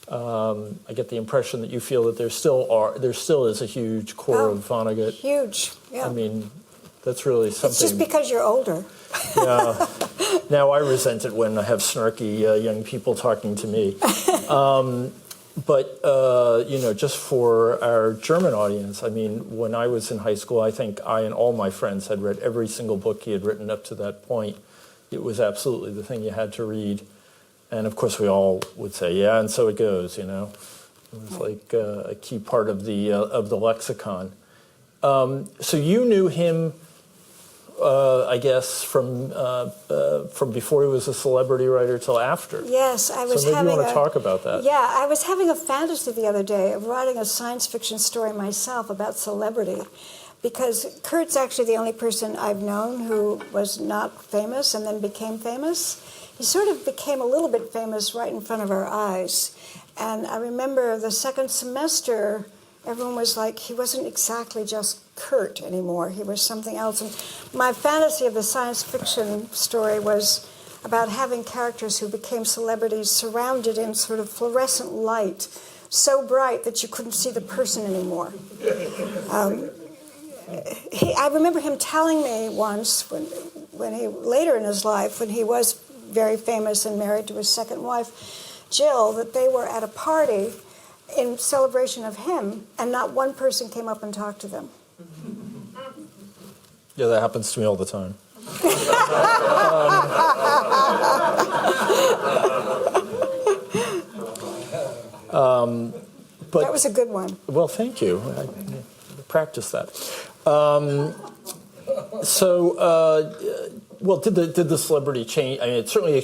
Speaker 1: I get the impression that you feel that there still is a huge core of Vonnegut.
Speaker 2: Huge, yeah.
Speaker 1: I mean, that's really something.
Speaker 2: It's just because you're older.
Speaker 1: Yeah. Now I resent it when I have snarky young people talking to me. But just for our German audience, I mean, when I was in high school, I think I and all my friends had read every single book he had written up to that point. It was absolutely the thing you had to read. And of course, we all would say, "Yeah," and so it goes. You know, it was like a key part of the lexicon. So you knew him, I guess, from before he was a celebrity writer till after.
Speaker 2: Yes, I was.
Speaker 1: So maybe you want to talk about that.
Speaker 2: Yeah, I was having a fantasy the other day of writing a science fiction story myself about celebrity, because Kurt's actually the only person I've known who was not famous and then became famous. He sort of became a little bit famous right in front of our eyes. And I remember the second semester, everyone was like, he wasn't exactly just Kurt anymore. He was something else. And my fantasy of the science fiction story was about having characters who became celebrities surrounded in sort of fluorescent light, so bright that you couldn't see the person anymore. I remember him telling me once, when he later in his life, when he was very famous and married to his second wife, Jill, that they were at a party in celebration of him, and not one person came up and talked to them.
Speaker 1: Yeah, that happens to me all the time. But
Speaker 2: that was a good one.
Speaker 1: Well, thank you. I practiced that. Well, did the celebrity change? I mean, it certainly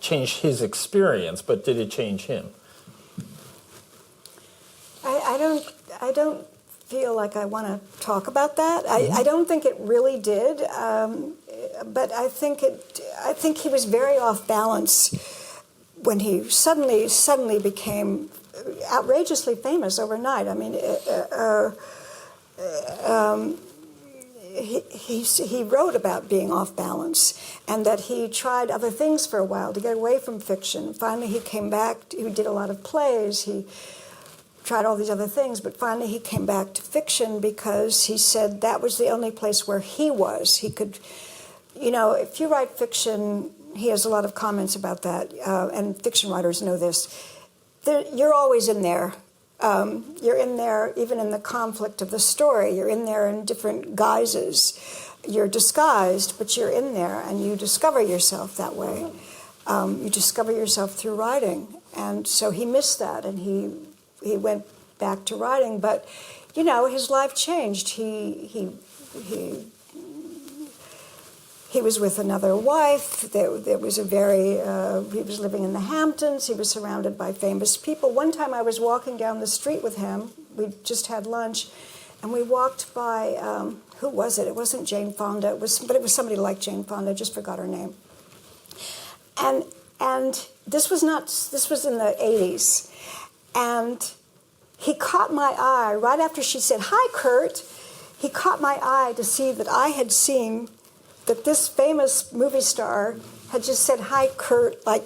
Speaker 1: changed his experience, but did it change him?
Speaker 2: I don't feel like I want to talk about that. I don't think it really did, but I think he was very off balance when he suddenly became outrageously famous overnight. I mean. He wrote about being off balance, and that he tried other things for a while to get away from fiction. Finally, he came back. He did a lot of plays. He tried all these other things, but finally he came back to fiction because he said that was the only place where he was. He could, if you write fiction, he has a lot of comments about that, and fiction writers know this. You're always in there. You're in there even in the conflict of the story. You're in there in different guises. You're disguised, but you're in there, and you discover yourself that way. You discover yourself through writing. And so he missed that, and he went back to writing. But, you know, his life changed. He was with another wife. There was he was living in the Hamptons. He was surrounded by famous people. One time I was walking down the street with him. We just had lunch, and we walked by, who was it? It wasn't Jane Fonda, but it was somebody like Jane Fonda. I just forgot her name. And this was in the 80s. And he caught my eye right after she said, "Hi, Kurt." He caught my eye to see that I had seen that this famous movie star had just said, "Hi, Kurt," like,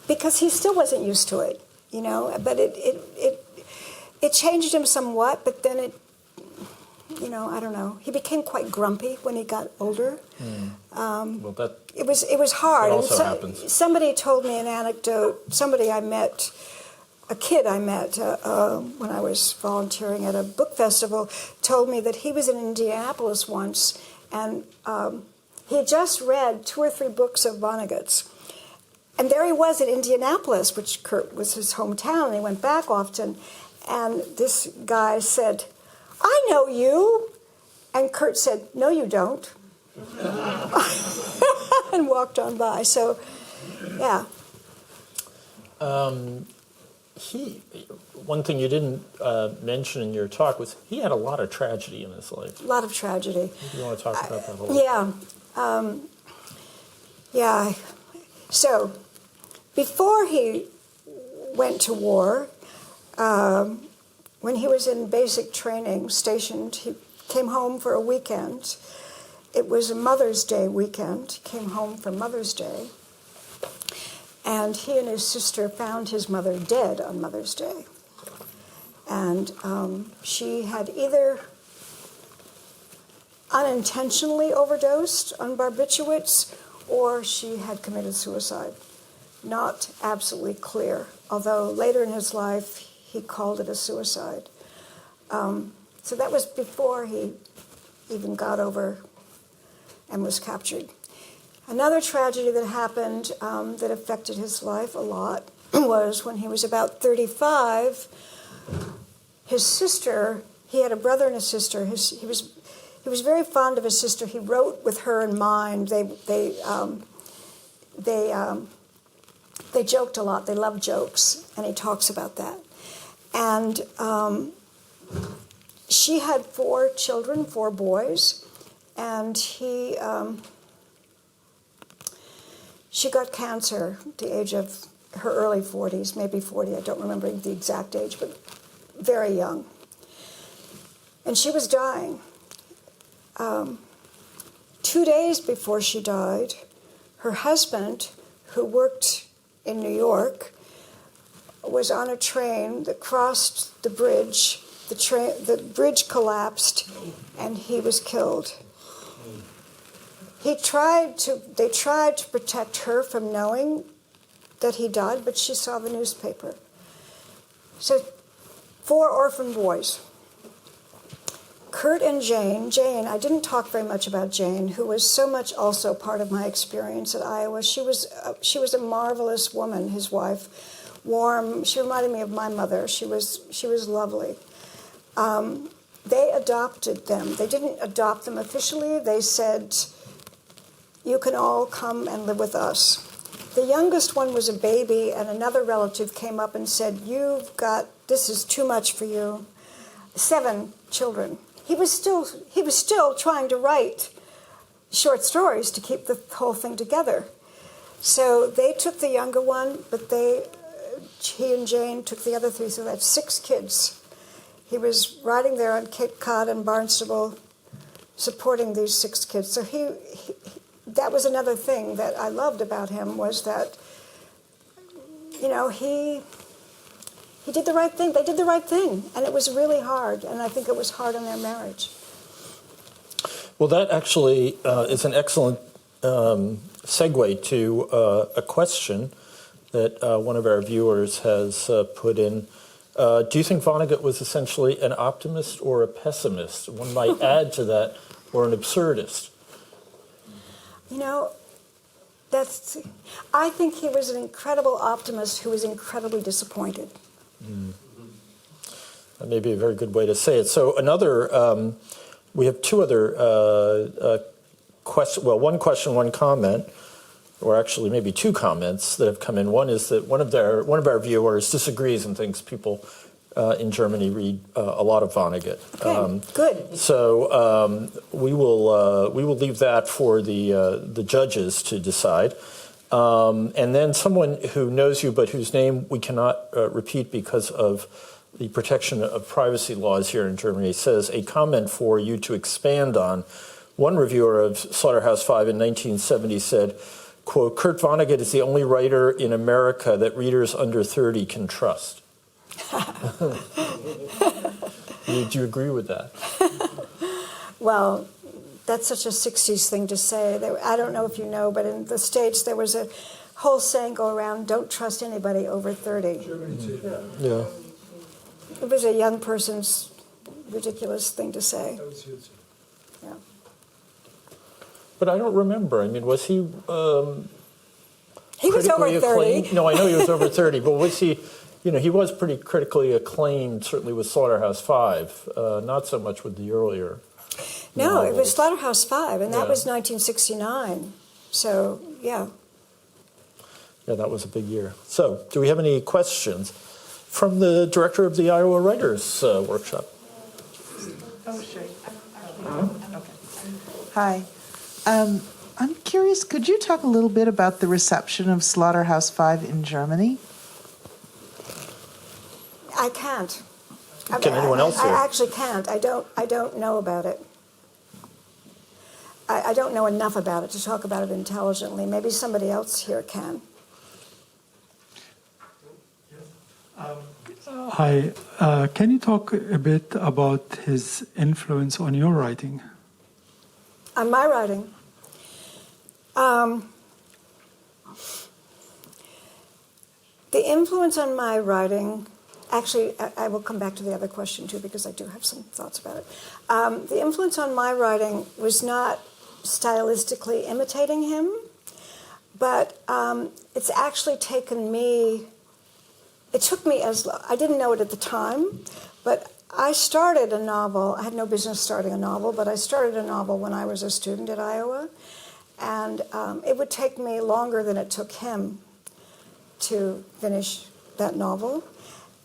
Speaker 2: because he still wasn't used to it, you know. But it changed him somewhat. But then it, you know, I don't know. He became quite grumpy when he got older.
Speaker 3: Well, that
Speaker 2: it was hard.
Speaker 3: It also happens.
Speaker 2: Somebody told me an anecdote. Somebody I met. A kid I met when I was volunteering at a book festival told me that he was in Indianapolis once, and he had just read 2 or 3 books of Vonnegut's. And there he was in Indianapolis, which Kurt was his hometown, and he went back often. And this guy said, "I know you." And Kurt said, "No, you don't." And walked on by. So, yeah.
Speaker 3: One thing you didn't mention in your talk was he had a lot of tragedy in his life.
Speaker 2: A lot of tragedy.
Speaker 3: Do you want to talk about that a little?
Speaker 2: Yeah. So, before he went to war, when he was in basic training, stationed, he came home for a weekend. It was a Mother's Day weekend. He came home for Mother's Day. And he and his sister found his mother dead on Mother's Day. And she had either unintentionally overdosed on barbiturates or she had committed suicide. Not absolutely clear, although later in his life he called it a suicide. So that was before he even got over and was captured. Another tragedy that happened that affected his life a lot was when he was about 35. His sister, he had a brother and a sister. He was very fond of his sister. He wrote with her in mind. They joked a lot. They loved jokes, and he talks about that. And she had 4 children, 4 boys, and she got cancer at the age of her early 40s, maybe 40. I don't remember the exact age, but very young. And she was dying. 2 days before she died, her husband, who worked in New York, was on a train that crossed the bridge. The bridge collapsed, and he was killed. They tried to protect her from knowing that he died, but she saw the newspaper. So 4 orphan boys. Kurt and Jane, I didn't talk very much about Jane, who was so much also part of my experience at Iowa. She was a marvelous woman, his wife, warm. She reminded me of my mother. She was lovely. They adopted them. They didn't adopt them officially. They said, "You can all come and live with us." The youngest one was a baby, and another relative came up and said, "This is too much for you." 7 children. He was still trying to write short stories to keep the whole thing together. So they took the younger one, but he and Jane took the other 3, so that's 6 kids. He was riding there on Cape Cod and Barnstable, supporting these 6 kids. So that was another thing that I loved about him, was that, you know, he did the right thing. They did the right thing, and it was really hard, and I think it was hard on their marriage.
Speaker 3: Well, that actually is an excellent segue to a question that one of our viewers has put in. Do you think Vonnegut was essentially an optimist or a pessimist? One might add to that, or an absurdist.
Speaker 2: You know, I think he was an incredible optimist who was incredibly disappointed.
Speaker 3: That may be a very good way to say it. So another, we have two other one question, one comment, or actually maybe two comments that have come in. One is that one of our viewers disagrees and thinks people in Germany read a lot of Vonnegut.
Speaker 2: Okay, good.
Speaker 3: So we will leave that for the judges to decide. And then someone who knows you but whose name we cannot repeat because of the protection of privacy laws here in Germany says a comment for you to expand on. One reviewer of Slaughterhouse-Five in 1970 said, quote, Kurt Vonnegut is the only writer in America that readers under 30 can trust. Do you agree with that?
Speaker 2: Well, that's such a 60s thing to say. I don't know if you know, but in the States there was a whole saying go around, don't trust anybody over 30.
Speaker 4: Germany too.
Speaker 3: Yeah.
Speaker 2: It was a young person's ridiculous thing to say.
Speaker 4: That was huge.
Speaker 2: Yeah.
Speaker 3: But I don't remember. I mean, was he
Speaker 2: He was over
Speaker 3: critically
Speaker 2: 30.
Speaker 3: acclaimed? No, I know he was over 30, but was he, he was pretty critically acclaimed, certainly with Slaughterhouse-Five, not so much with the earlier
Speaker 2: No, it was
Speaker 3: novels.
Speaker 2: Slaughterhouse-Five, and that
Speaker 3: Yeah.
Speaker 2: was 1969. So, yeah.
Speaker 3: Yeah, that was a big year. So, do we have any questions from the director of the Iowa Writers Workshop?
Speaker 5: Oh, sure. Okay. Hi. I'm curious, could you talk a little bit about the reception of Slaughterhouse-Five in Germany?
Speaker 2: I can't.
Speaker 3: Can anyone else
Speaker 2: I
Speaker 3: hear?
Speaker 2: actually can't. I don't know about it. I don't know enough about it to talk about it intelligently. Maybe somebody else here can.
Speaker 6: Hi, can you talk a bit about his influence on your writing?
Speaker 2: On my writing, the influence on my writing, actually, I will come back to the other question too because I do have some thoughts about it. The influence on my writing was not stylistically imitating him, but it's actually taken me. It took me I didn't know it at the time, but I started a novel. I had no business starting a novel, but I started a novel when I was a student at Iowa, and it would take me longer than it took him to finish that novel.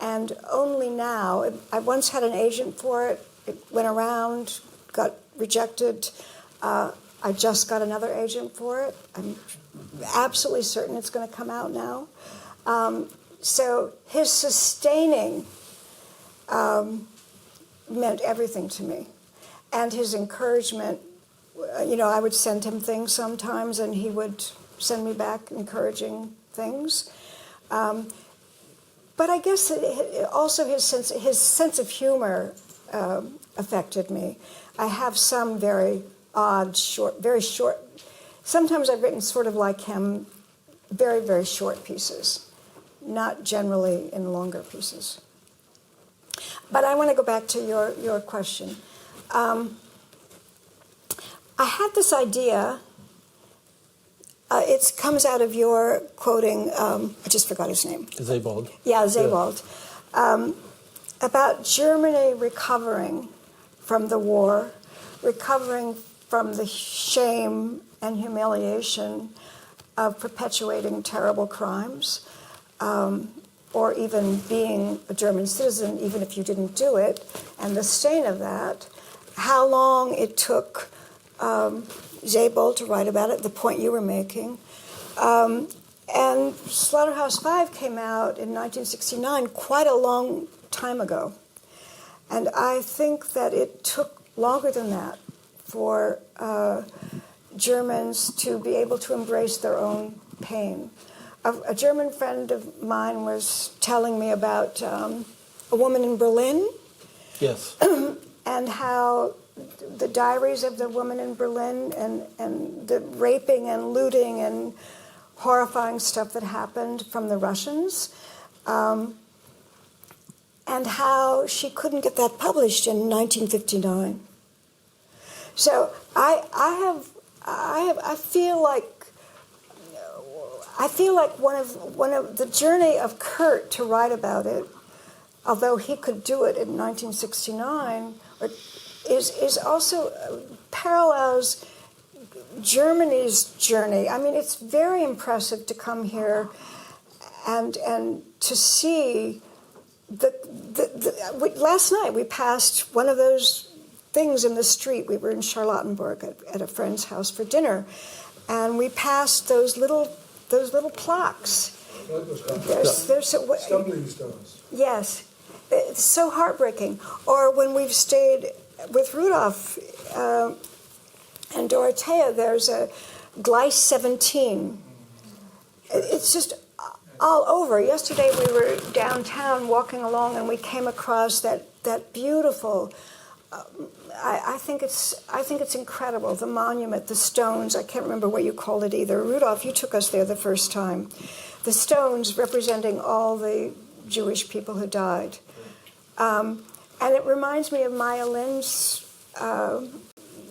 Speaker 2: And only now, I once had an agent for it. It went around, got rejected. I just got another agent for it. I'm absolutely certain it's going to come out now. So his sustaining meant everything to me. And his encouragement, I would send him things sometimes and he would send me back encouraging things. But I guess also his sense of humor affected me. I have some very odd, very short, sometimes I've written sort of like him, very, very short pieces. Not generally in longer pieces. But I want to go back to your question. I had this idea. It comes out of your quoting, I just forgot his name.
Speaker 3: Sebald.
Speaker 2: Yeah, Sebald. About Germany recovering from the war, recovering from the shame and humiliation of perpetuating terrible crimes. Or even being a German citizen, even if you didn't do it, and the stain of that, how long it took Sebald to write about it, the point you were making. And Slaughterhouse-Five came out in 1969, quite a long time ago. And I think that it took longer than that for Germans to be able to embrace their own pain. A German friend of mine was telling me about a woman in Berlin.
Speaker 3: Yes.
Speaker 2: And how the diaries of the woman in Berlin and the raping and looting and horrifying stuff that happened from the Russians, and how she couldn't get that published in 1959. So I feel like one of the journey of Kurt to write about it, although he could do it in 1969, is also parallels Germany's journey. I mean, it's very impressive to come here and to see last night we passed one of those things in the street. We were in Charlottenburg at a friend's house for dinner, and we passed those little plaques. There's
Speaker 4: Stumbling stones.
Speaker 2: Yes, it's so heartbreaking. Or when we've stayed with Rudolph and Dorothea, there's a Gleis 17. It's just all over. Yesterday we were downtown walking along, and we came across that beautiful. I think it's incredible. The monument, the stones. I can't remember what you called it either. Rudolph, you took us there the first time. The stones representing all the Jewish people who died, and it reminds me of Maya Lin's.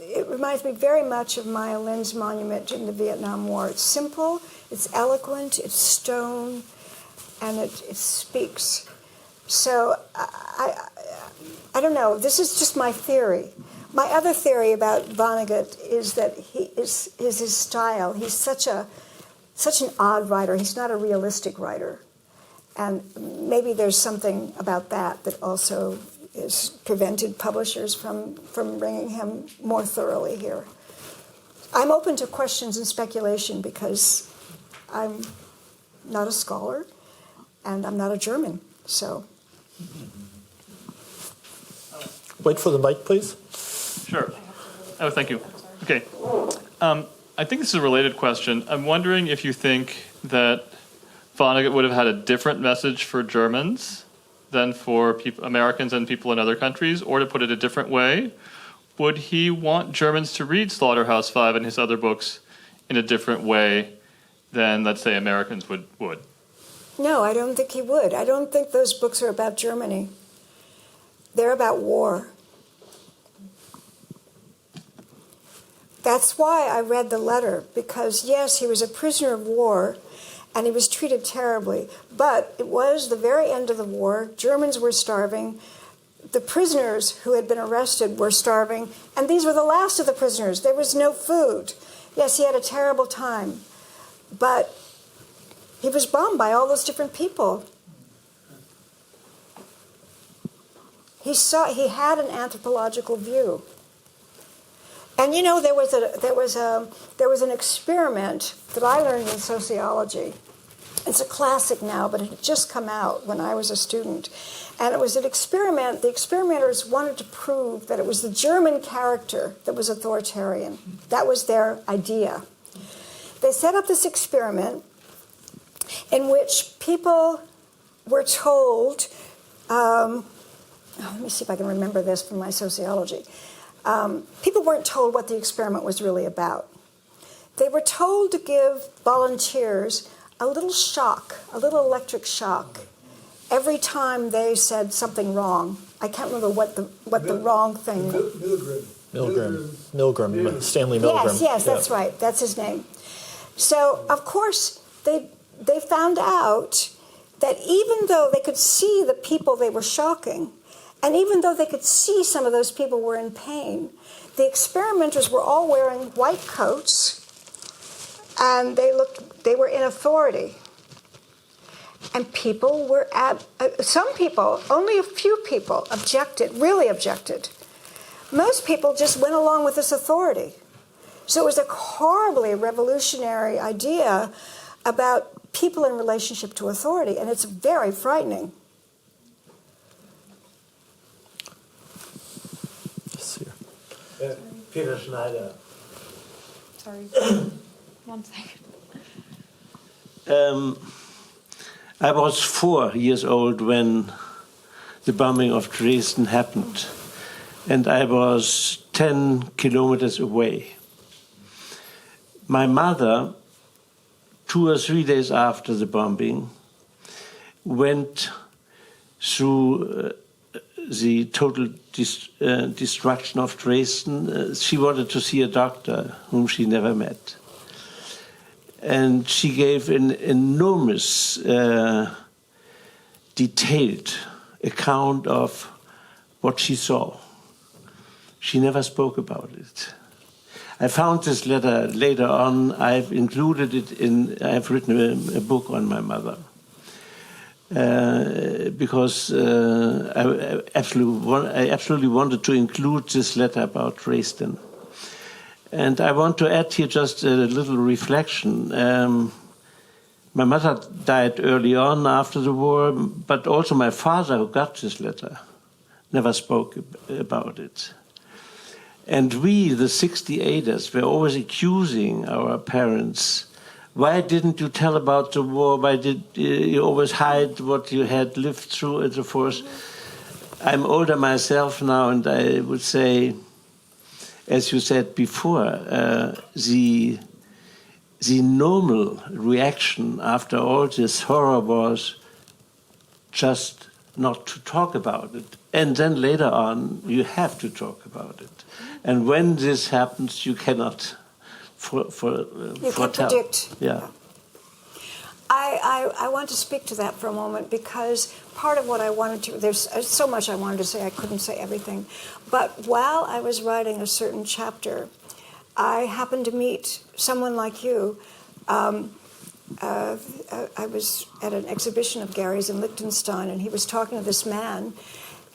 Speaker 2: It reminds me very much of Maya Lin's monument in the Vietnam War. It's simple, it's eloquent, it's stone, and it speaks. So I don't know. This is just my theory. My other theory about Vonnegut is that is his style. He's such an odd writer. He's not a realistic writer, and maybe there's something about that also has prevented publishers from bringing him more thoroughly here. I'm open to questions and speculation because I'm not a scholar and I'm not a German, so.
Speaker 3: Wait for the mic, please.
Speaker 7: Sure. Oh, thank you. Okay. I think this is a related question. I'm wondering if you think that Vonnegut would have had a different message for Germans than for Americans and people in other countries, or to put it a different way, would he want Germans to read Slaughterhouse-Five and his other books in a different way than, let's say, Americans would?
Speaker 2: No, I don't think he would. I don't think those books are about Germany. They're about war. That's why I read the letter, because yes, he was a prisoner of war, and he was treated terribly. But it was the very end of the war. Germans were starving. The prisoners who had been arrested were starving. And these were the last of the prisoners. There was no food. Yes, he had a terrible time. But he was bombed by all those different people. He had an anthropological view. And you know, there was an experiment that I learned in sociology. It's a classic now, but it had just come out when I was a student. And it was an experiment. The experimenters wanted to prove that it was the German character that was authoritarian. That was their idea. They set up this experiment in which people were told, let me see if I can remember this from my sociology. People weren't told what the experiment was really about. They were told to give volunteers a little shock, a little electric shock, every time they said something wrong. I can't remember what the wrong thing was.
Speaker 3: Milgram, Stanley Milgram.
Speaker 2: Yes, that's right. That's his name. So, of course, they found out that even though they could see the people they were shocking, and even though they could see some of those people were in pain, the experimenters were all wearing white coats, and they were in authority. And people were some people, only a few people really objected. Most people just went along with this authority. So it was a horribly revolutionary idea about people in relationship to authority, and it's very frightening.
Speaker 4: Peter Schneider.
Speaker 8: Sorry. 1 second.
Speaker 9: I was 4 years old when the bombing of Dresden happened. and I was 10 kilometers away. My mother, 2 or 3 days after the bombing, went through the total destruction of Dresden. She wanted to see a doctor whom she never met. And she gave an enormous, detailed account of what she saw. She never spoke about it. I found this letter later on. I've included it I've written a book on my mother. Because I absolutely wanted to include this letter about Dresden. And I want to add here just a little reflection. My mother died early on after the war, but also my father, who got this letter, never spoke about it. And we, the 68ers, were always accusing our parents. Why didn't you tell about the war? Why did you always hide what you had lived through and so forth? I'm older myself now, and I would say, as you said before, the normal reaction after all this horror was just not to talk about it. And then later on, you have to talk about it. And when this happens, you cannot
Speaker 2: You can't predict.
Speaker 9: Yeah.
Speaker 2: I want to speak to that for a moment because part of what I wanted to, there's so much I wanted to say, I couldn't say everything. But while I was writing a certain chapter, I happened to meet someone like you. I was at an exhibition of Gary's in Liechtenstein, and he was talking to this man,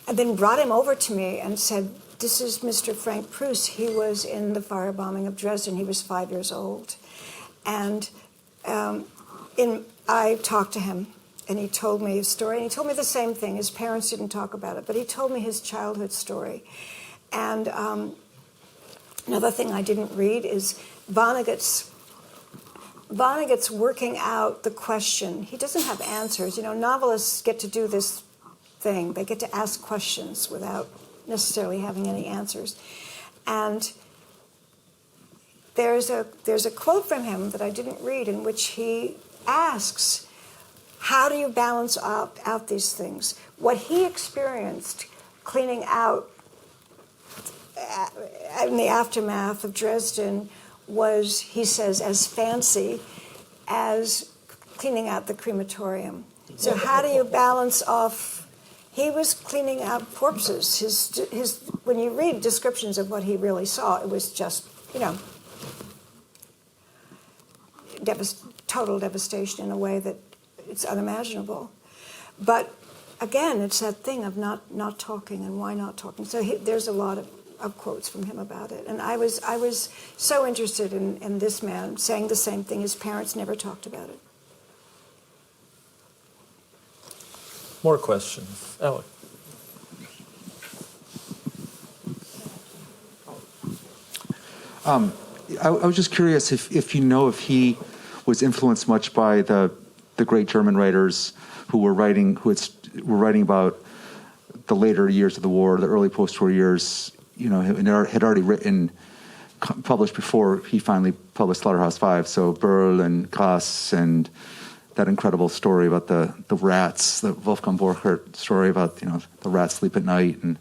Speaker 2: and then brought him over to me and said, "This is Mr. Frank Preuss. He was in the firebombing of Dresden. He was 5 years old." And I talked to him, and he told me his story. And he told me the same thing. His parents didn't talk about it, but he told me his childhood story. And another thing I didn't read is Vonnegut's working out the question. He doesn't have answers. You know, novelists get to do this thing. They get to ask questions without necessarily having any answers. And there's a quote from him that I didn't read in which he asks, how do you balance out these things? What he experienced cleaning out in the aftermath of Dresden was, he says, as fancy as cleaning out the crematorium. So how do you balance off? He was cleaning out corpses. His when you read descriptions of what he really saw, it was just, you know, total devastation in a way that it's unimaginable. But again, it's that thing of not talking and why not talking. So there's a lot of quotes from him about it. And I was so interested in this man saying the same thing. His parents never talked about it.
Speaker 3: More questions? Alec.
Speaker 10: I was just curious if you know if he was influenced much by the great German writers who were writing about the later years of the war, the early post-war years. You know, and had already published before he finally published Slaughterhouse-Five. So Burl and Grass and that incredible story about the rats, the Wolfgang Borchert story about, you know, the rats sleep at night, and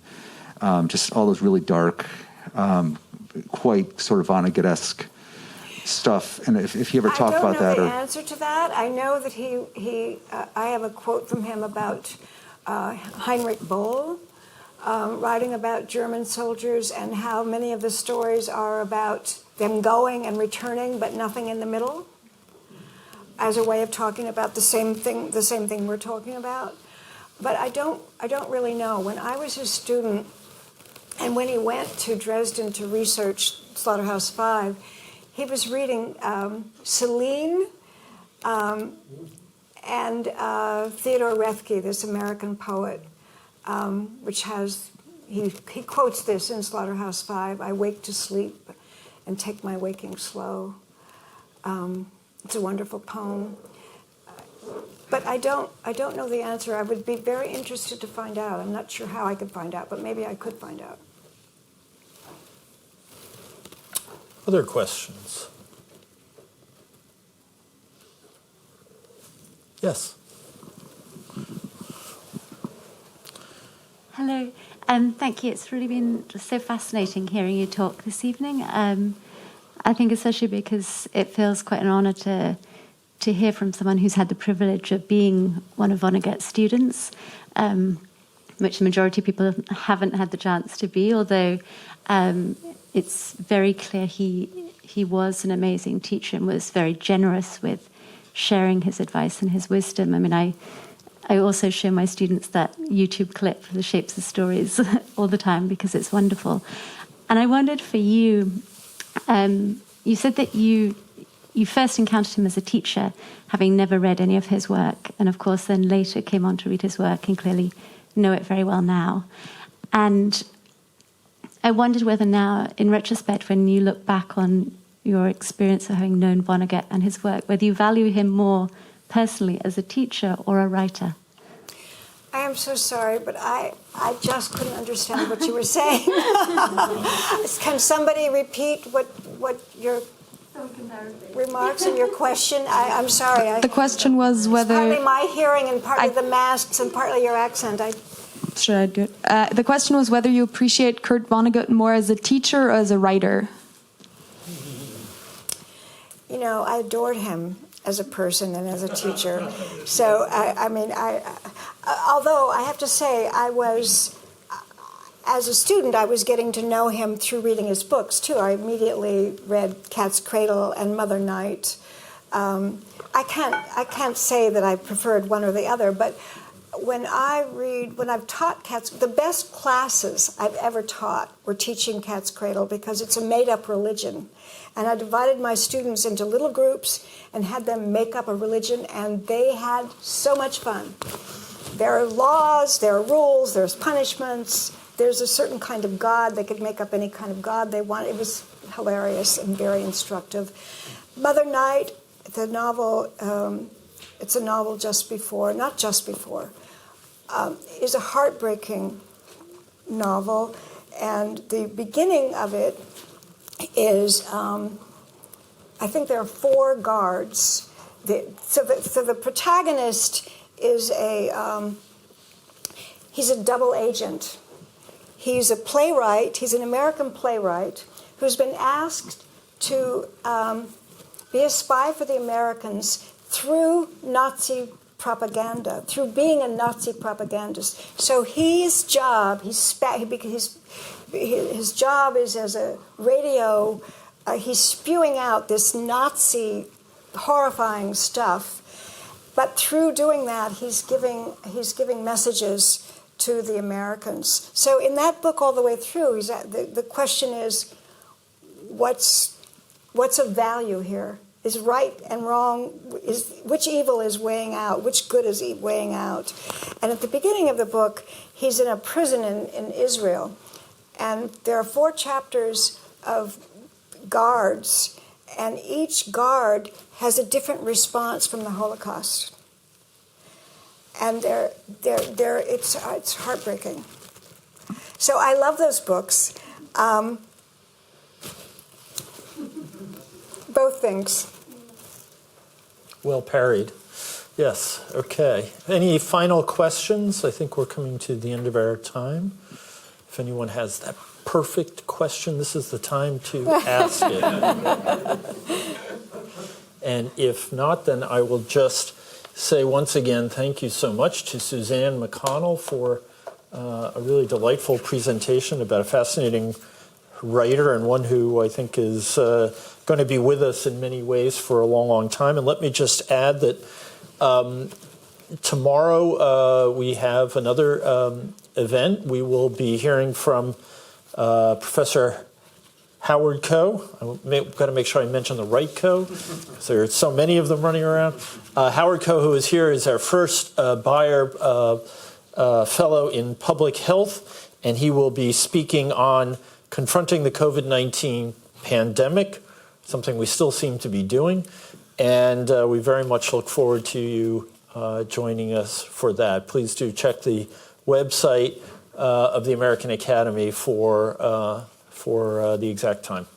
Speaker 10: just all those really dark, quite sort of Vonnegut-esque stuff. And if he ever talked about that,
Speaker 2: I don't know the answer to that. I know that I have a quote from him about Heinrich Boll. Writing about German soldiers and how many of the stories are about them going and returning, but nothing in the middle, as a way of talking about the same thing we're talking about. But I don't really know. When I was a student, and when he went to Dresden to research Slaughterhouse-Five, he was reading Celine and Theodore Roethke, this American poet. Which has, he quotes this in Slaughterhouse-Five, "I wake to sleep and take my waking slow." It's a wonderful poem. But I don't know the answer. I would be very interested to find out. I'm not sure how I could find out, but maybe I could find out.
Speaker 3: Other questions? Yes.
Speaker 11: Hello, thank you. It's really been so fascinating hearing you talk this evening. I think especially because it feels quite an honour to hear from someone who's had the privilege of being one of Vonnegut's students, which the majority of people haven't had the chance to be, although it's very clear he was an amazing teacher and was very generous with sharing his advice and his wisdom. I mean, I also show my students that YouTube clip for the Shapes of Stories all the time because it's wonderful. And I wondered for you, you said that you first encountered him as a teacher, having never read any of his work, and of course then later came on to read his work and clearly know it very well now. And I wondered whether now, in retrospect, when you look back on your experience of having known Vonnegut and his work, whether you value him more personally as a teacher or a writer.
Speaker 2: I am so sorry, but I just couldn't understand what you were saying. Can somebody repeat what your remarks and your question? I'm sorry.
Speaker 8: The question was whether...
Speaker 2: Partly my hearing and partly the masks and partly your accent.
Speaker 8: Should I do it? The question was whether you appreciate Kurt Vonnegut more as a teacher or as a writer.
Speaker 2: You know, I adored him as a person and as a teacher. So, although I have to say, as a student, I was getting to know him through reading his books, too. I immediately read Cat's Cradle and Mother Night. I can't say that I preferred one or the other, but when I've taught the best classes I've ever taught were teaching Cat's Cradle because it's a made-up religion. And I divided my students into little groups and had them make up a religion, and they had so much fun. There are laws, there are rules, there's punishments, there's a certain kind of God. They could make up any kind of God they want. It was hilarious and very instructive. Mother Night, the novel, it's a novel not just before, is a heartbreaking novel, and the beginning of it is, I think there are 4 guards. So the protagonist is he's a double agent. He's a playwright. He's an American playwright who's been asked to be a spy for the Americans through Nazi propaganda, through being a Nazi propagandist. So his job, his job is as a radio, he's spewing out this Nazi horrifying stuff, but through doing that, he's giving messages to the Americans. So in that book all the way through, the question is, what's of value here? Is right and wrong, which evil is weighing out, which good is weighing out? And at the beginning of the book, he's in a prison in Israel, and there are 4 chapters of guards, and each guard has a different response from the Holocaust. And it's heartbreaking. So I love those books. Both things.
Speaker 3: Well parried. Yes, okay. Any final questions? I think we're coming to the end of our time. If anyone has that perfect question, this is the time to ask it. And if not, then I will just say once again thank you so much to Suzanne McConnell for a really delightful presentation about a fascinating writer and one who I think is going to be with us in many ways for a long, long time. And let me just add that tomorrow we have another event. We will be hearing from Professor Howard Coe. I've got to make sure I mention the right Coe, because there are so many of them running around. Howard Coe, who is here, is our first Bayer Fellow in Public Health, and he will be speaking on confronting the COVID-19 pandemic, something we still seem to be doing, and we very much look forward to you joining us for that. Please do check the website of the American Academy for the exact time.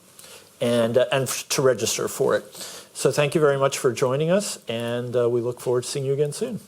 Speaker 3: and to register for it. So thank you very much for joining us, and we look forward to seeing you again soon.